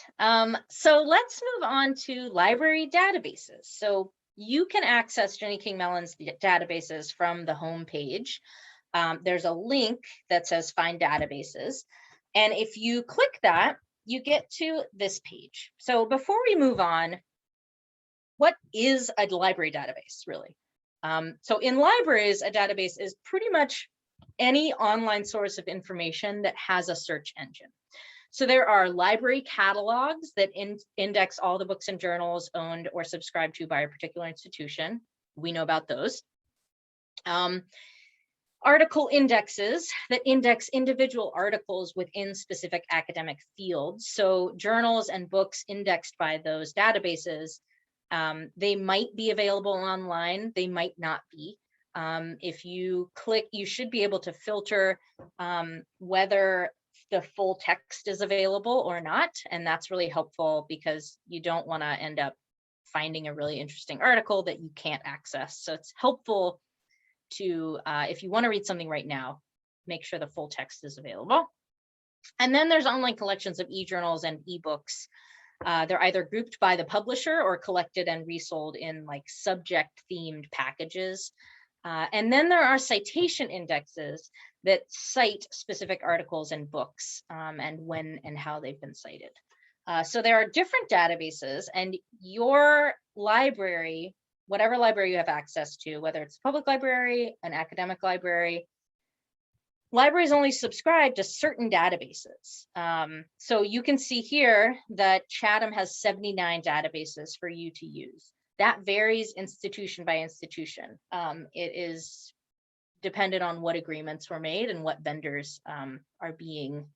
So let's move on to library databases. So you can access Jenny King Mellon's databases from the home page. There's a link that says Find Databases. And if you click that, you get to this page. So before we move on, what is a library database, really? So in libraries, a database is pretty much any online source of information that has a search engine. So there are library catalogs that index all the books and journals owned or subscribed to by a particular institution. We know about those. article indexes that index individual articles within specific academic fields. So journals and books indexed by those databases, they might be available online, they might not be. If you click, you should be able to filter whether the full text is available or not. And that's really helpful because you don't want to end up finding a really interesting article that you can't access. So it's helpful to, if you want to read something right now, make sure the full text is available. And then there's online collections of e-journals and ebooks. They're either grouped by the publisher or collected and resold in like subject themed packages. And then there are citation indexes that cite specific articles and books and when and how they've been cited. So there are different databases, and your library, whatever library you have access to, whether it's a public library, an academic library, libraries only subscribe to certain databases. So you can see here that Chatham has 79 databases for you to use. That varies institution by institution. It is dependent on what agreements were made and what vendors are being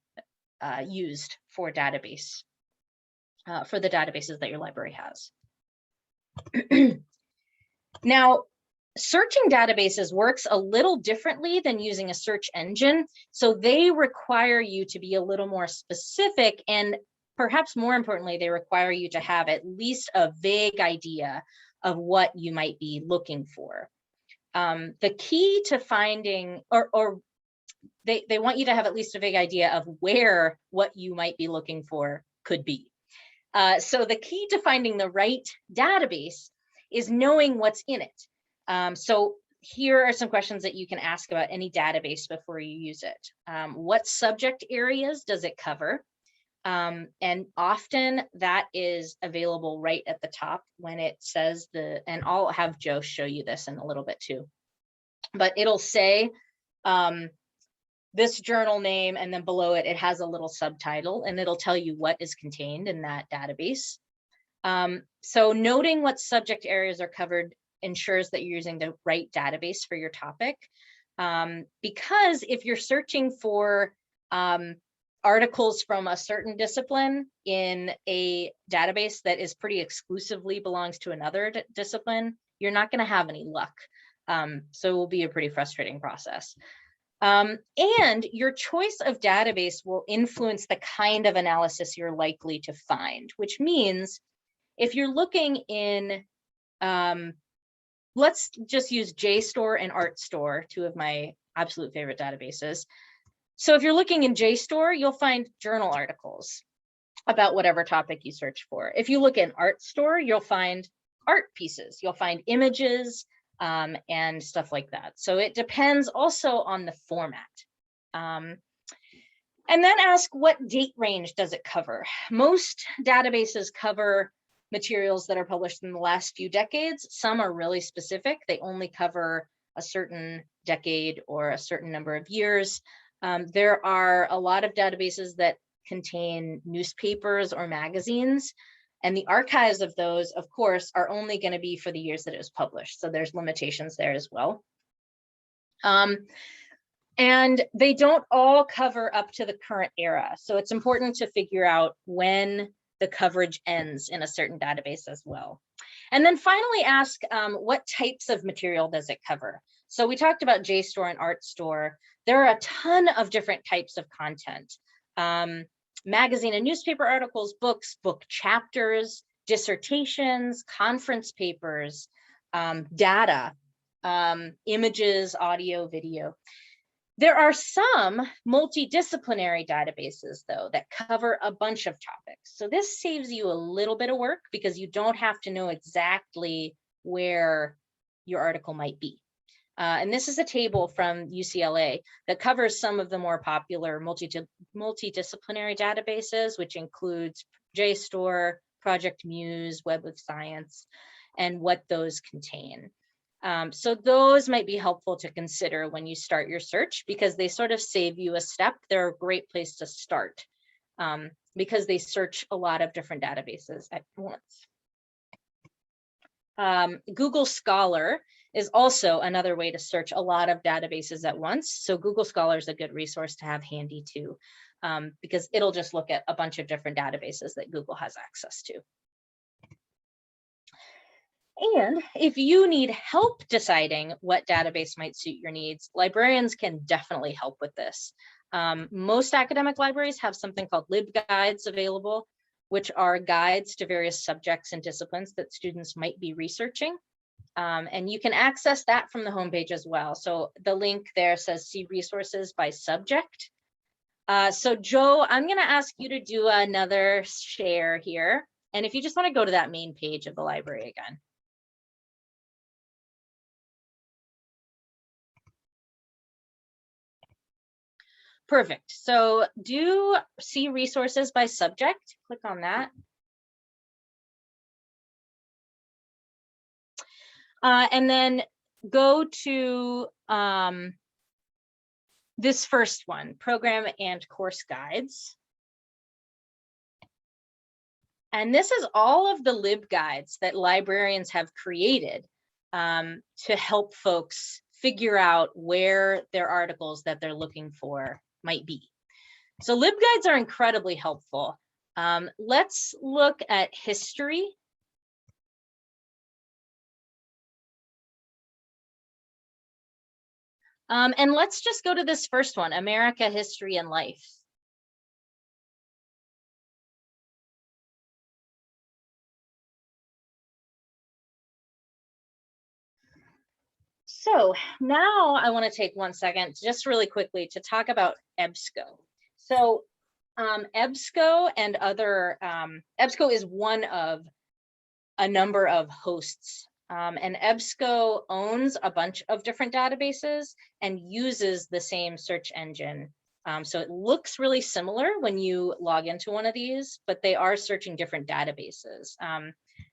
used for database, for the databases that your library has. Now, searching databases works a little differently than using a search engine. So they require you to be a little more specific, and perhaps more importantly, they require you to have at least a vague idea of what you might be looking for. The key to finding, or they want you to have at least a vague idea of where what you might be looking for could be. So the key to finding the right database is knowing what's in it. So here are some questions that you can ask about any database before you use it. What subject areas does it cover? And often that is available right at the top when it says and I'll have Joe show you this in a little bit too, but it'll say this journal name, and then below it, it has a little subtitle, and it'll tell you what is contained in that database. So noting what subject areas are covered ensures that you're using the right database for your topic. Because if you're searching for articles from a certain discipline in a database that is pretty exclusively belongs to another discipline, you're not going to have any luck. So it will be a pretty frustrating process. And your choice of database will influence the kind of analysis you're likely to find, which means if you're looking in, let's just use JSTOR and ArtStore, two of my absolute favorite databases. So if you're looking in JSTOR, you'll find journal articles about whatever topic you search for. If you look in ArtStore, you'll find art pieces, you'll find images and stuff like that. So it depends also on the format. And then ask, what date range does it cover? Most databases cover materials that are published in the last few decades. Some are really specific. They only cover a certain decade or a certain number of years. There are a lot of databases that contain newspapers or magazines, and the archives of those, of course, are only going to be for the years that it was published. So there's limitations there as well. And they don't all cover up to the current era. So it's important to figure out when the coverage ends in a certain database as well. And then finally ask, what types of material does it cover? So we talked about JSTOR and ArtStore. There are a ton of different types of content. Magazine and newspaper articles, books, book chapters, dissertations, conference papers, data, images, audio, video. There are some multidisciplinary databases, though, that cover a bunch of topics. So this saves you a little bit of work because you don't have to know exactly where your article might be. And this is a table from UCLA that covers some of the more popular multidisciplinary databases, which includes JSTOR, Project Muse, Web of Science, and what those contain. So those might be helpful to consider when you start your search because they sort of save you a step. They're a great place to start because they search a lot of different databases at once. Google Scholar is also another way to search a lot of databases at once. So Google Scholar is a good resource to have handy too, because it'll just look at a bunch of different databases that Google has access to. And if you need help deciding what database might suit your needs, librarians can definitely help with this. Most academic libraries have something called LibGuides available, which are guides to various subjects and disciplines that students might be researching. And you can access that from the homepage as well. So the link there says see resources by subject. So Joe, I'm going to ask you to do another share here. And if you just want to go to that main page of the library again. Perfect. So do see resources by subject. Click on that. And then go to this first one, program and course guides. And this is all of the LibGuides that librarians have created to help folks figure out where their articles that they're looking for might be. So LibGuides are incredibly helpful. Let's look at history. And let's just go to this first one, America, History and Life. So now I want to take 1 second just really quickly to talk about EBSCO. So EBSCO and other, EBSCO is one of a number of hosts. And EBSCO owns a bunch of different databases and uses the same search engine. So it looks really similar when you log into one of these, but they are searching different databases.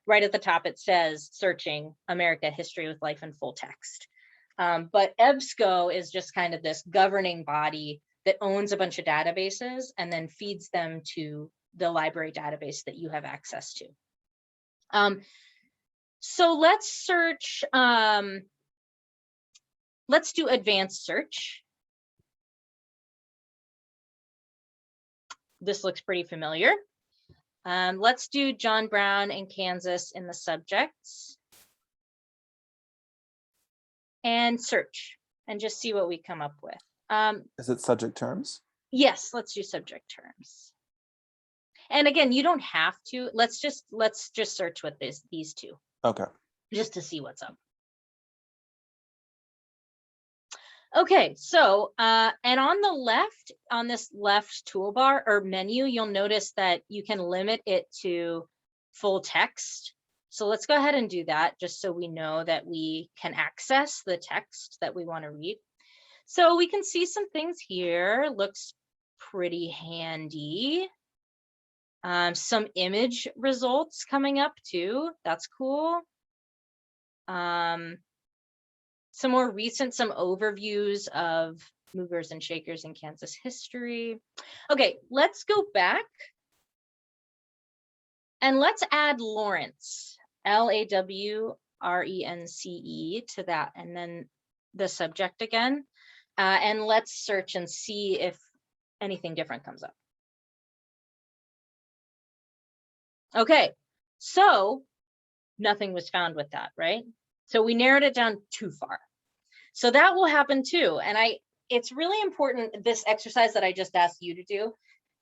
Right at the top, it says searching America, History with Life in full text. But EBSCO is just kind of this governing body that owns a bunch of databases and then feeds them to the library database that you have access to. So let's search, let's do advanced search. This looks pretty familiar. Let's do John Brown in Kansas in the subjects. And search and just see what we come up with. Is it subject terms? Yes, let's do subject terms. And again, you don't have to. Let's just search with these two. Okay. Just to see what's up. Okay, so and on the left, on this left toolbar or menu, you'll notice that you can limit it to full text. So let's go ahead and do that just so we know that we can access the text that we want to read. So we can see some things here. Looks pretty handy. Some image results coming up too. That's cool. Some more recent, some overviews of movers and shakers in Kansas history. Okay, let's go back. And let's add Lawrence, L-A-W-R-E-N-C-E to that, and then the subject again. And let's search and see if anything different comes up. Okay, so nothing was found with that, right? So we narrowed it down too far. So that will happen too. And it's really important, this exercise that I just asked you to do,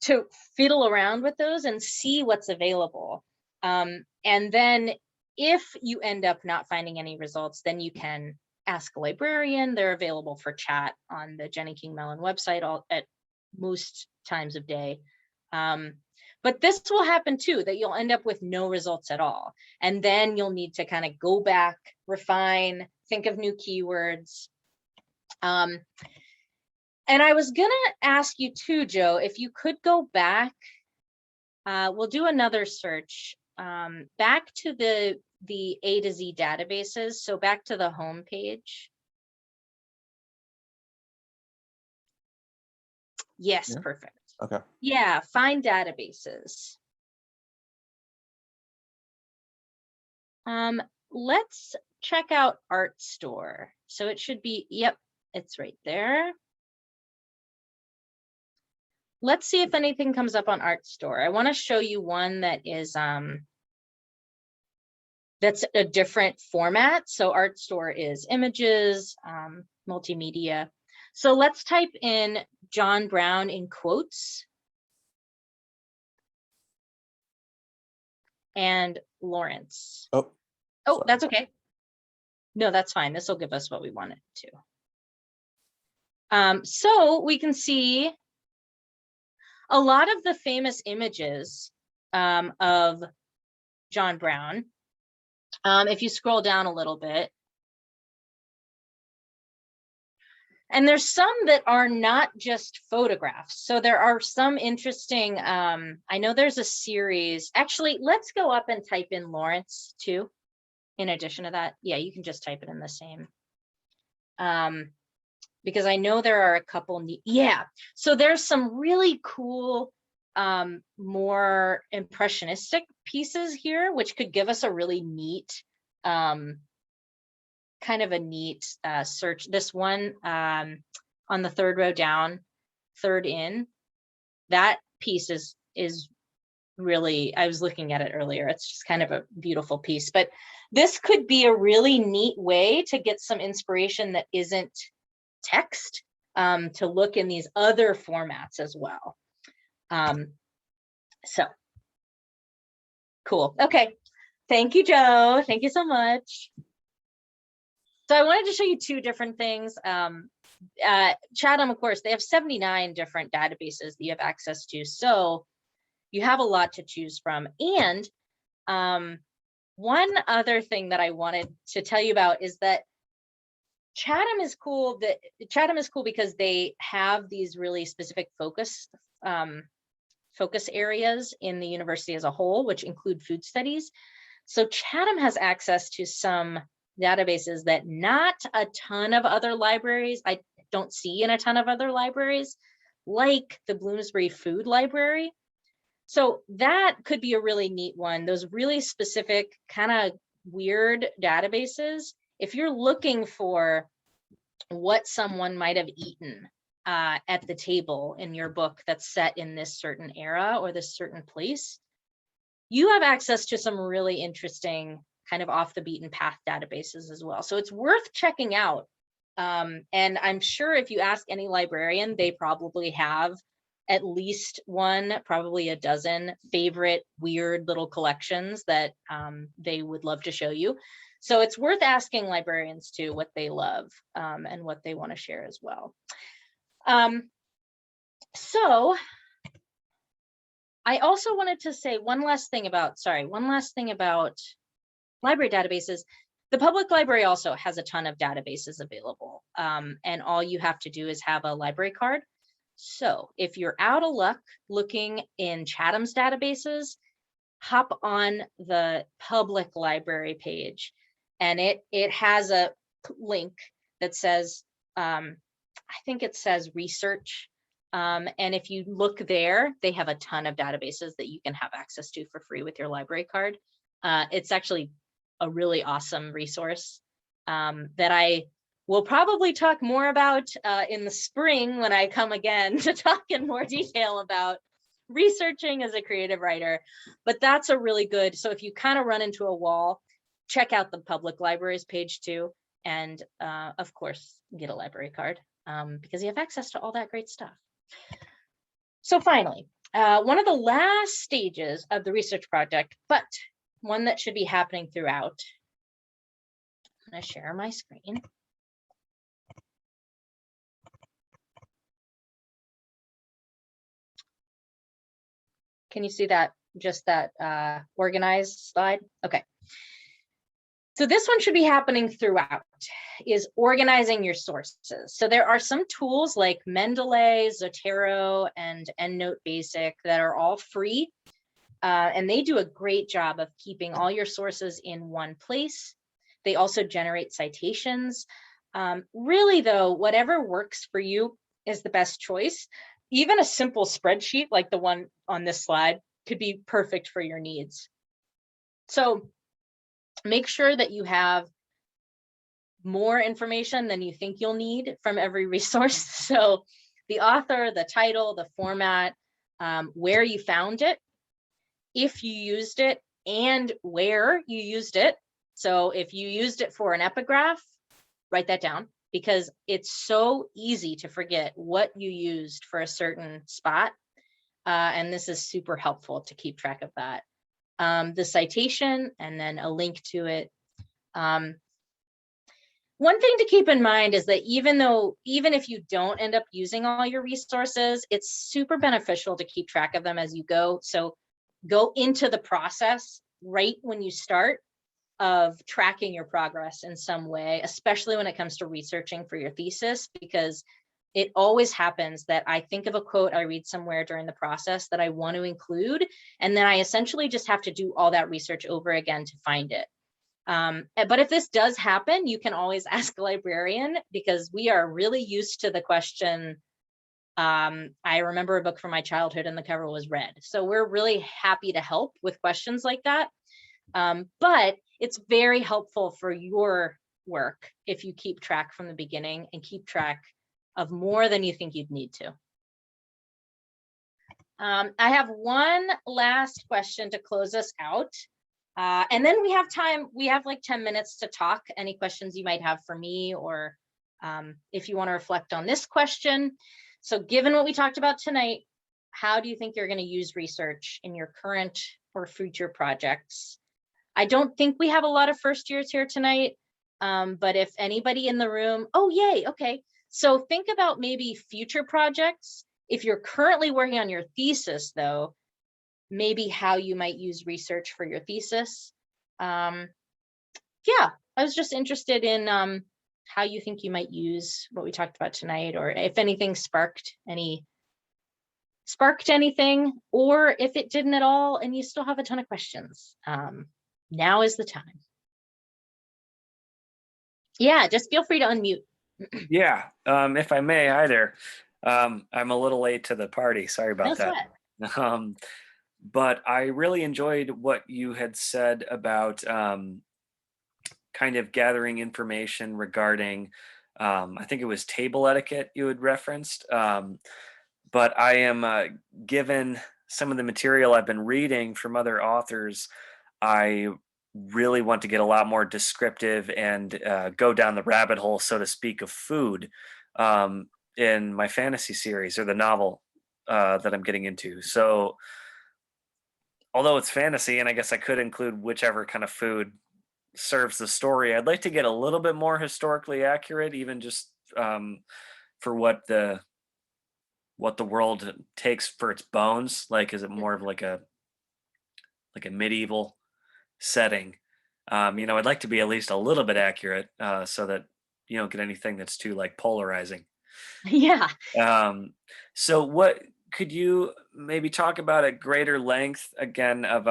to fiddle around with those and see what's available. And then if you end up not finding any results, then you can ask a librarian. They're available for chat on the Jenny King Mellon website at most times of day. But this will happen too, that you'll end up with no results at all. And then you'll need to kind of go back, refine, think of new keywords. And I was gonna ask you too, Joe, if you could go back, we'll do another search, back to the A to Z databases. So back to the home page. Yes, yeah. Perfect. Okay. Yeah, find databases. Let's check out Art Store. So it should be, yep, it's right there. Let's see if anything comes up on Art Store. I want to show you one that is that's a different format. So Art Store is images, multimedia. So let's type in John Brown in quotes and Lawrence. Oh, sorry. That's okay. No, that's fine. This will give us what we want it to. So we can see a lot of the famous images of John Brown. If you scroll down a little bit, and there's some that are not just photographs. So there are some interesting, I know there's a series. Actually, let's go up and type in Lawrence too. In addition to that, yeah, you can just type it in the same. Because I know there are a couple, yeah. So there's some really cool, more impressionistic pieces here, which could give us a really neat, kind of a neat search. This one on the third row down, third in, that piece is really, I was looking at it earlier. It's just kind of a beautiful piece, but this could be a really neat way to get some inspiration that isn't text, to look in these other formats as well. So cool. Okay. Thank you, Joe. Thank you so much. So I wanted to show you two different things. Chatham, of course, they have 79 different databases that you have access to. So you have a lot to choose from. And one other thing that I wanted to tell you about is that Chatham is cool. Chatham is cool because they have these really specific focus areas in the university as a whole, which include food studies. So Chatham has access to some databases that not a ton of other libraries, I don't see in a ton of other libraries, like the Bloomsbury Food Library. So that could be a really neat one. Those really specific kind of weird databases, if you're looking for what someone might have eaten at the table in your book that's set in this certain era or this certain place, you have access to some really interesting kind of off the beaten path databases as well. So it's worth checking out. And I'm sure if you ask any librarian, they probably have at least one, probably a dozen favorite weird little collections that they would love to show you. So it's worth asking librarians too what they love and what they want to share as well. So I also wanted to say one last thing about library databases. The public library also has a ton of databases available, and all you have to do is have a library card. So if you're out of luck looking in Chatham's databases, hop on the public library page, and it has a link that says, I think it says research. And if you look there, they have a ton of databases that you can have access to for free with your library card. It's actually a really awesome resource that I will probably talk more about in the spring when I come again to talk in more detail about researching as a creative writer. But that's a really good, so if you kind of run into a wall, check out the public libraries page too. And of course, get a library card because you have access to all that great stuff. So finally, one of the last stages of the research project, but one that should be happening throughout. I'm going to share my screen. Can you see that, just that organized slide? Okay. So this one should be happening throughout, is organizing your sources. So there are some tools like Mendeley, Zotero, and EndNote Basic that are all free. And they do a great job of keeping all your sources in one place. They also generate citations. Really though, whatever works for you is the best choice. Even a simple spreadsheet like the one on this slide could be perfect for your needs. So make sure that you have more information than you think you'll need from every resource. So the author, the title, the format, where you found it, if you used it, and where you used it. So if you used it for an epigraph, write that down, because it's so easy to forget what you used for a certain spot. And this is super helpful to keep track of that. The citation and then a link to it. One thing to keep in mind is that even if you don't end up using all your resources, it's super beneficial to keep track of them as you go. So go into the process right when you start of tracking your progress in some way, especially when it comes to researching for your thesis, because it always happens that I think of a quote I read somewhere during the process that I want to include, and then I essentially just have to do all that research over again to find it. But if this does happen, you can always ask a librarian, because we are really used to the question, I remember a book from my childhood and the cover was red. So we're really happy to help with questions like that. But it's very helpful for your work if you keep track from the beginning and keep track of more than you think you'd need to. I have one last question to close us out. And then we have time, we have like 10 minutes to talk, any questions you might have for me, or if you want to reflect on this question. So given what we talked about tonight, how do you think you're going to use research in your current or future projects? I don't think we have a lot of first years here tonight, but if anybody in the room, oh yay, okay. So think about maybe future projects. If you're currently working on your thesis though, maybe how you might use research for your thesis. Yeah, I was just interested in how you think you might use what we talked about tonight, or if anything sparked anything, or if it didn't at all and you still have a ton of questions. Now is the time. Yeah, just feel free to unmute. Yeah, if I may, hi there. I'm a little late to the party. Sorry about No that. sweat. But I really enjoyed what you had said about kind of gathering information regarding, I think it was table etiquette you had referenced. But I am, given some of the material I've been reading from other authors, I really want to get a lot more descriptive and go down the rabbit hole, so to speak, of food in my fantasy series or the novel that I'm getting into. So although it's fantasy, and I guess I could include whichever kind of food serves the story, I'd like to get a little bit more historically accurate, even just for what the world takes for its bones. Like, is it more of like a medieval setting? I'd like to be at least a little bit accurate, so that you don't get anything that's too like polarizing. Yeah. So what could you maybe talk about at greater length again of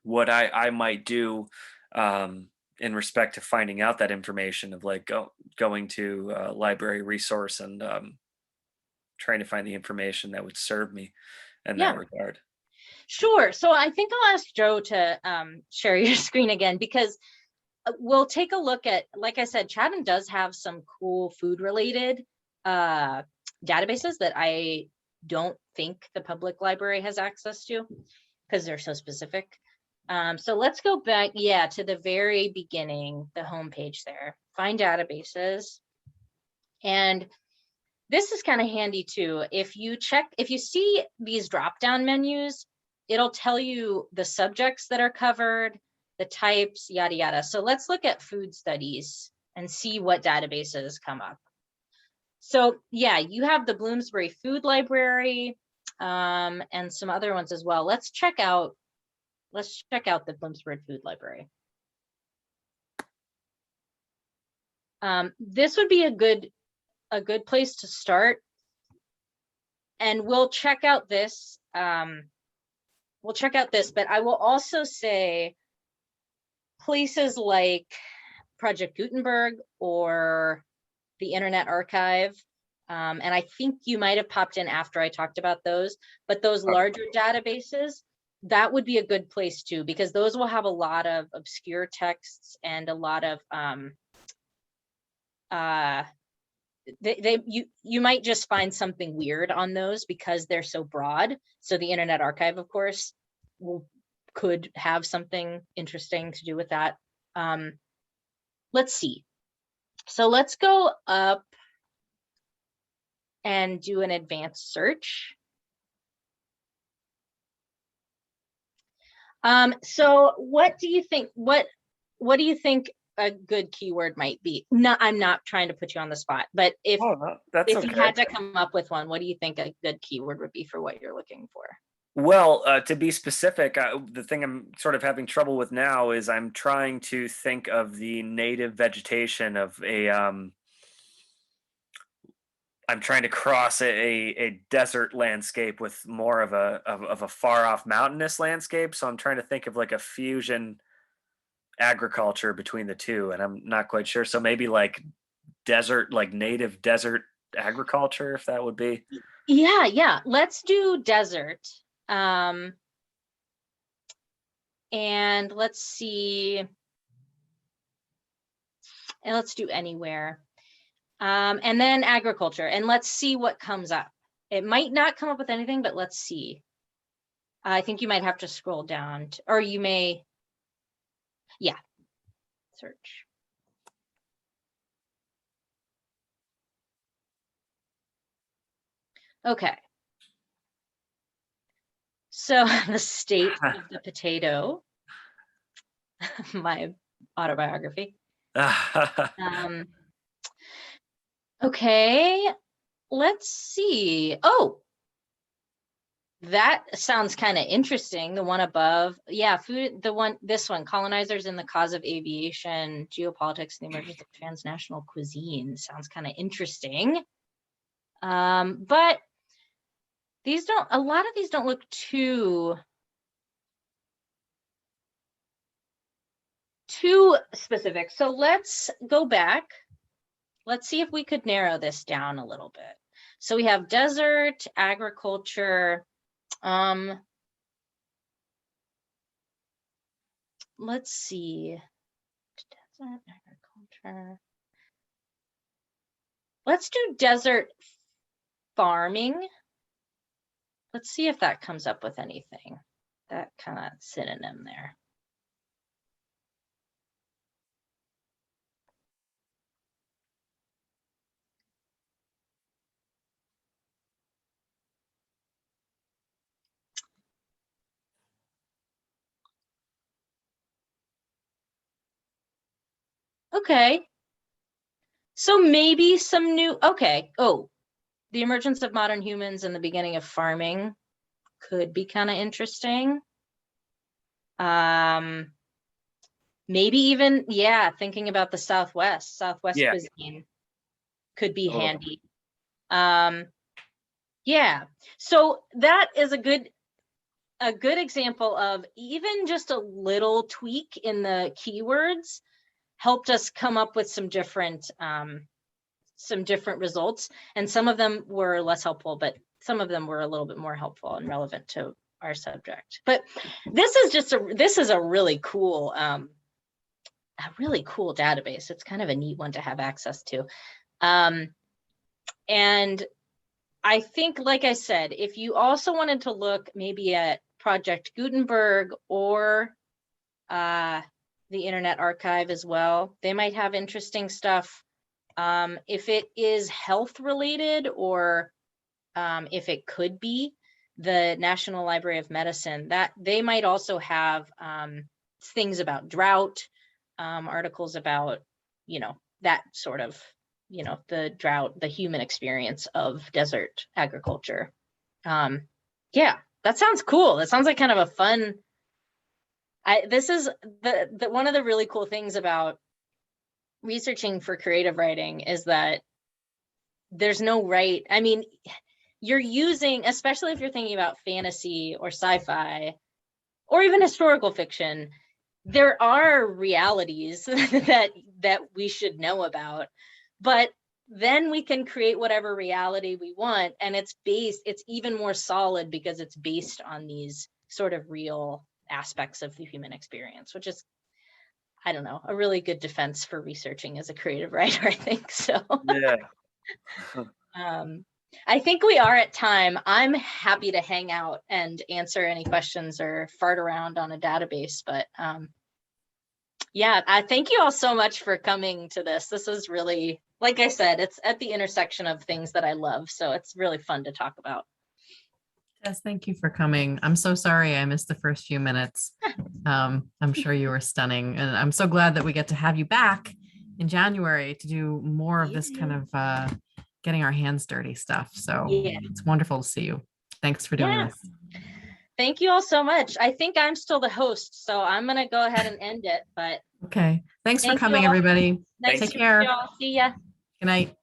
what I might do in respect to finding out that information, of like going to a library resource and trying to find the information that would serve me in Yeah. that regard? Sure. So I think I'll ask Joe to share your screen again, because we'll take a look at, like I said, Chatham does have some cool food related databases that I don't think the public library has access to because they're so specific. So let's go back, to the very beginning, the homepage there, find databases. And this is kind of handy too. If you see these drop-down menus, it'll tell you the subjects that are covered, the types, yada, yada. So let's look at food studies and see what databases come up. So yeah, you have the Bloomsbury Food Library and some other ones as well. Let's check out the Bloomsbury Food Library. This would be a good place to start. And we'll check out this. But I will also say places like Project Gutenberg or the Internet Archive. And I think you might have popped in after I talked about those, but those larger databases, that would be a good place too, because those will have a lot of obscure texts and a lot of you might just find something weird on those because they're so broad. So the Internet Archive, of course, could have something interesting to do with that. Let's see. So let's go up and do an advanced search. So what do you think? What do you think a good keyword might be? No, I'm not trying to put you on the spot, but if that's if okay. you had to come up with one, what do you think a good keyword would be for what you're looking for? Well, to be specific, the thing I'm sort of having trouble with now is I'm trying to think of the native vegetation of a. I'm trying to cross a desert landscape with more of a far off mountainous landscape. So I'm trying to think of like a fusion agriculture between the two, and I'm not quite sure. So maybe like desert, like native desert agriculture, if that would be. Yeah. Let's do desert. And let's see. And let's do anywhere. And then agriculture, and let's see what comes up. It might not come up with anything, but let's see. I think you might have to scroll down, or you may, yeah, search. Okay. So the state of the potato, my autobiography. Okay, let's see. Oh, that sounds kind of interesting. The one above, yeah, food. This one, colonizers in the cause of aviation, geopolitics, and the emergence of transnational cuisine. Sounds kind of interesting. But a lot of these don't look too specific. So let's go back. Let's see if we could narrow this down a little bit. So we have desert, agriculture. Let's see. Desert, agriculture. Let's do desert farming. Let's see if that comes up with anything. That kind of synonym there. Okay. So maybe some new, okay. Oh, the emergence of modern humans and the beginning of farming could be kind of interesting. Maybe even, yeah, thinking about the Southwest cuisine could be handy. Yeah, so that is a good example of even just a little tweak in the keywords helped us come up with some different results, and some of them were less helpful, but some of them were a little bit more helpful and relevant to our subject. But this is a really cool database. It's kind of a neat one to have access to. And I think, like I said, if you also wanted to look maybe at Project Gutenberg or the Internet Archive as well, they might have interesting stuff. If it is health related, or if it could be the National Library of Medicine, that they might also have things about drought, articles about, that sort of, the drought, the human experience of desert agriculture. Yeah, that sounds cool. That sounds like kind of a fun. This is the one of the really cool things about researching for creative writing is that there's no right. I mean, you're using, especially if you're thinking about fantasy or sci-fi or even historical fiction, there are realities that we should know about, but then we can create whatever reality we want. And it's even more solid because it's based on these sort of real aspects of the human experience, which is, I don't know, a really good defense for researching as a creative writer, I think. So Yeah. I think we are at time. I'm happy to hang out and answer any questions or fart around on a database, but yeah, I thank you all so much for coming to this. This is really, like I said, it's at the intersection of things that I love. So it's really fun to talk about. Yes, thank you for coming. I'm so sorry I missed the first few minutes. I'm sure you were stunning, and I'm so glad that we get to have you back in January to do more of this kind of getting our hands dirty stuff. So it's wonderful to see you. Thanks for doing this. Thank you all so much. I think I'm still the host, so I'm going to go ahead and end it. But okay. Thanks for thank you coming, all. everybody. Nice Take to care. meet you all. See ya. Good night.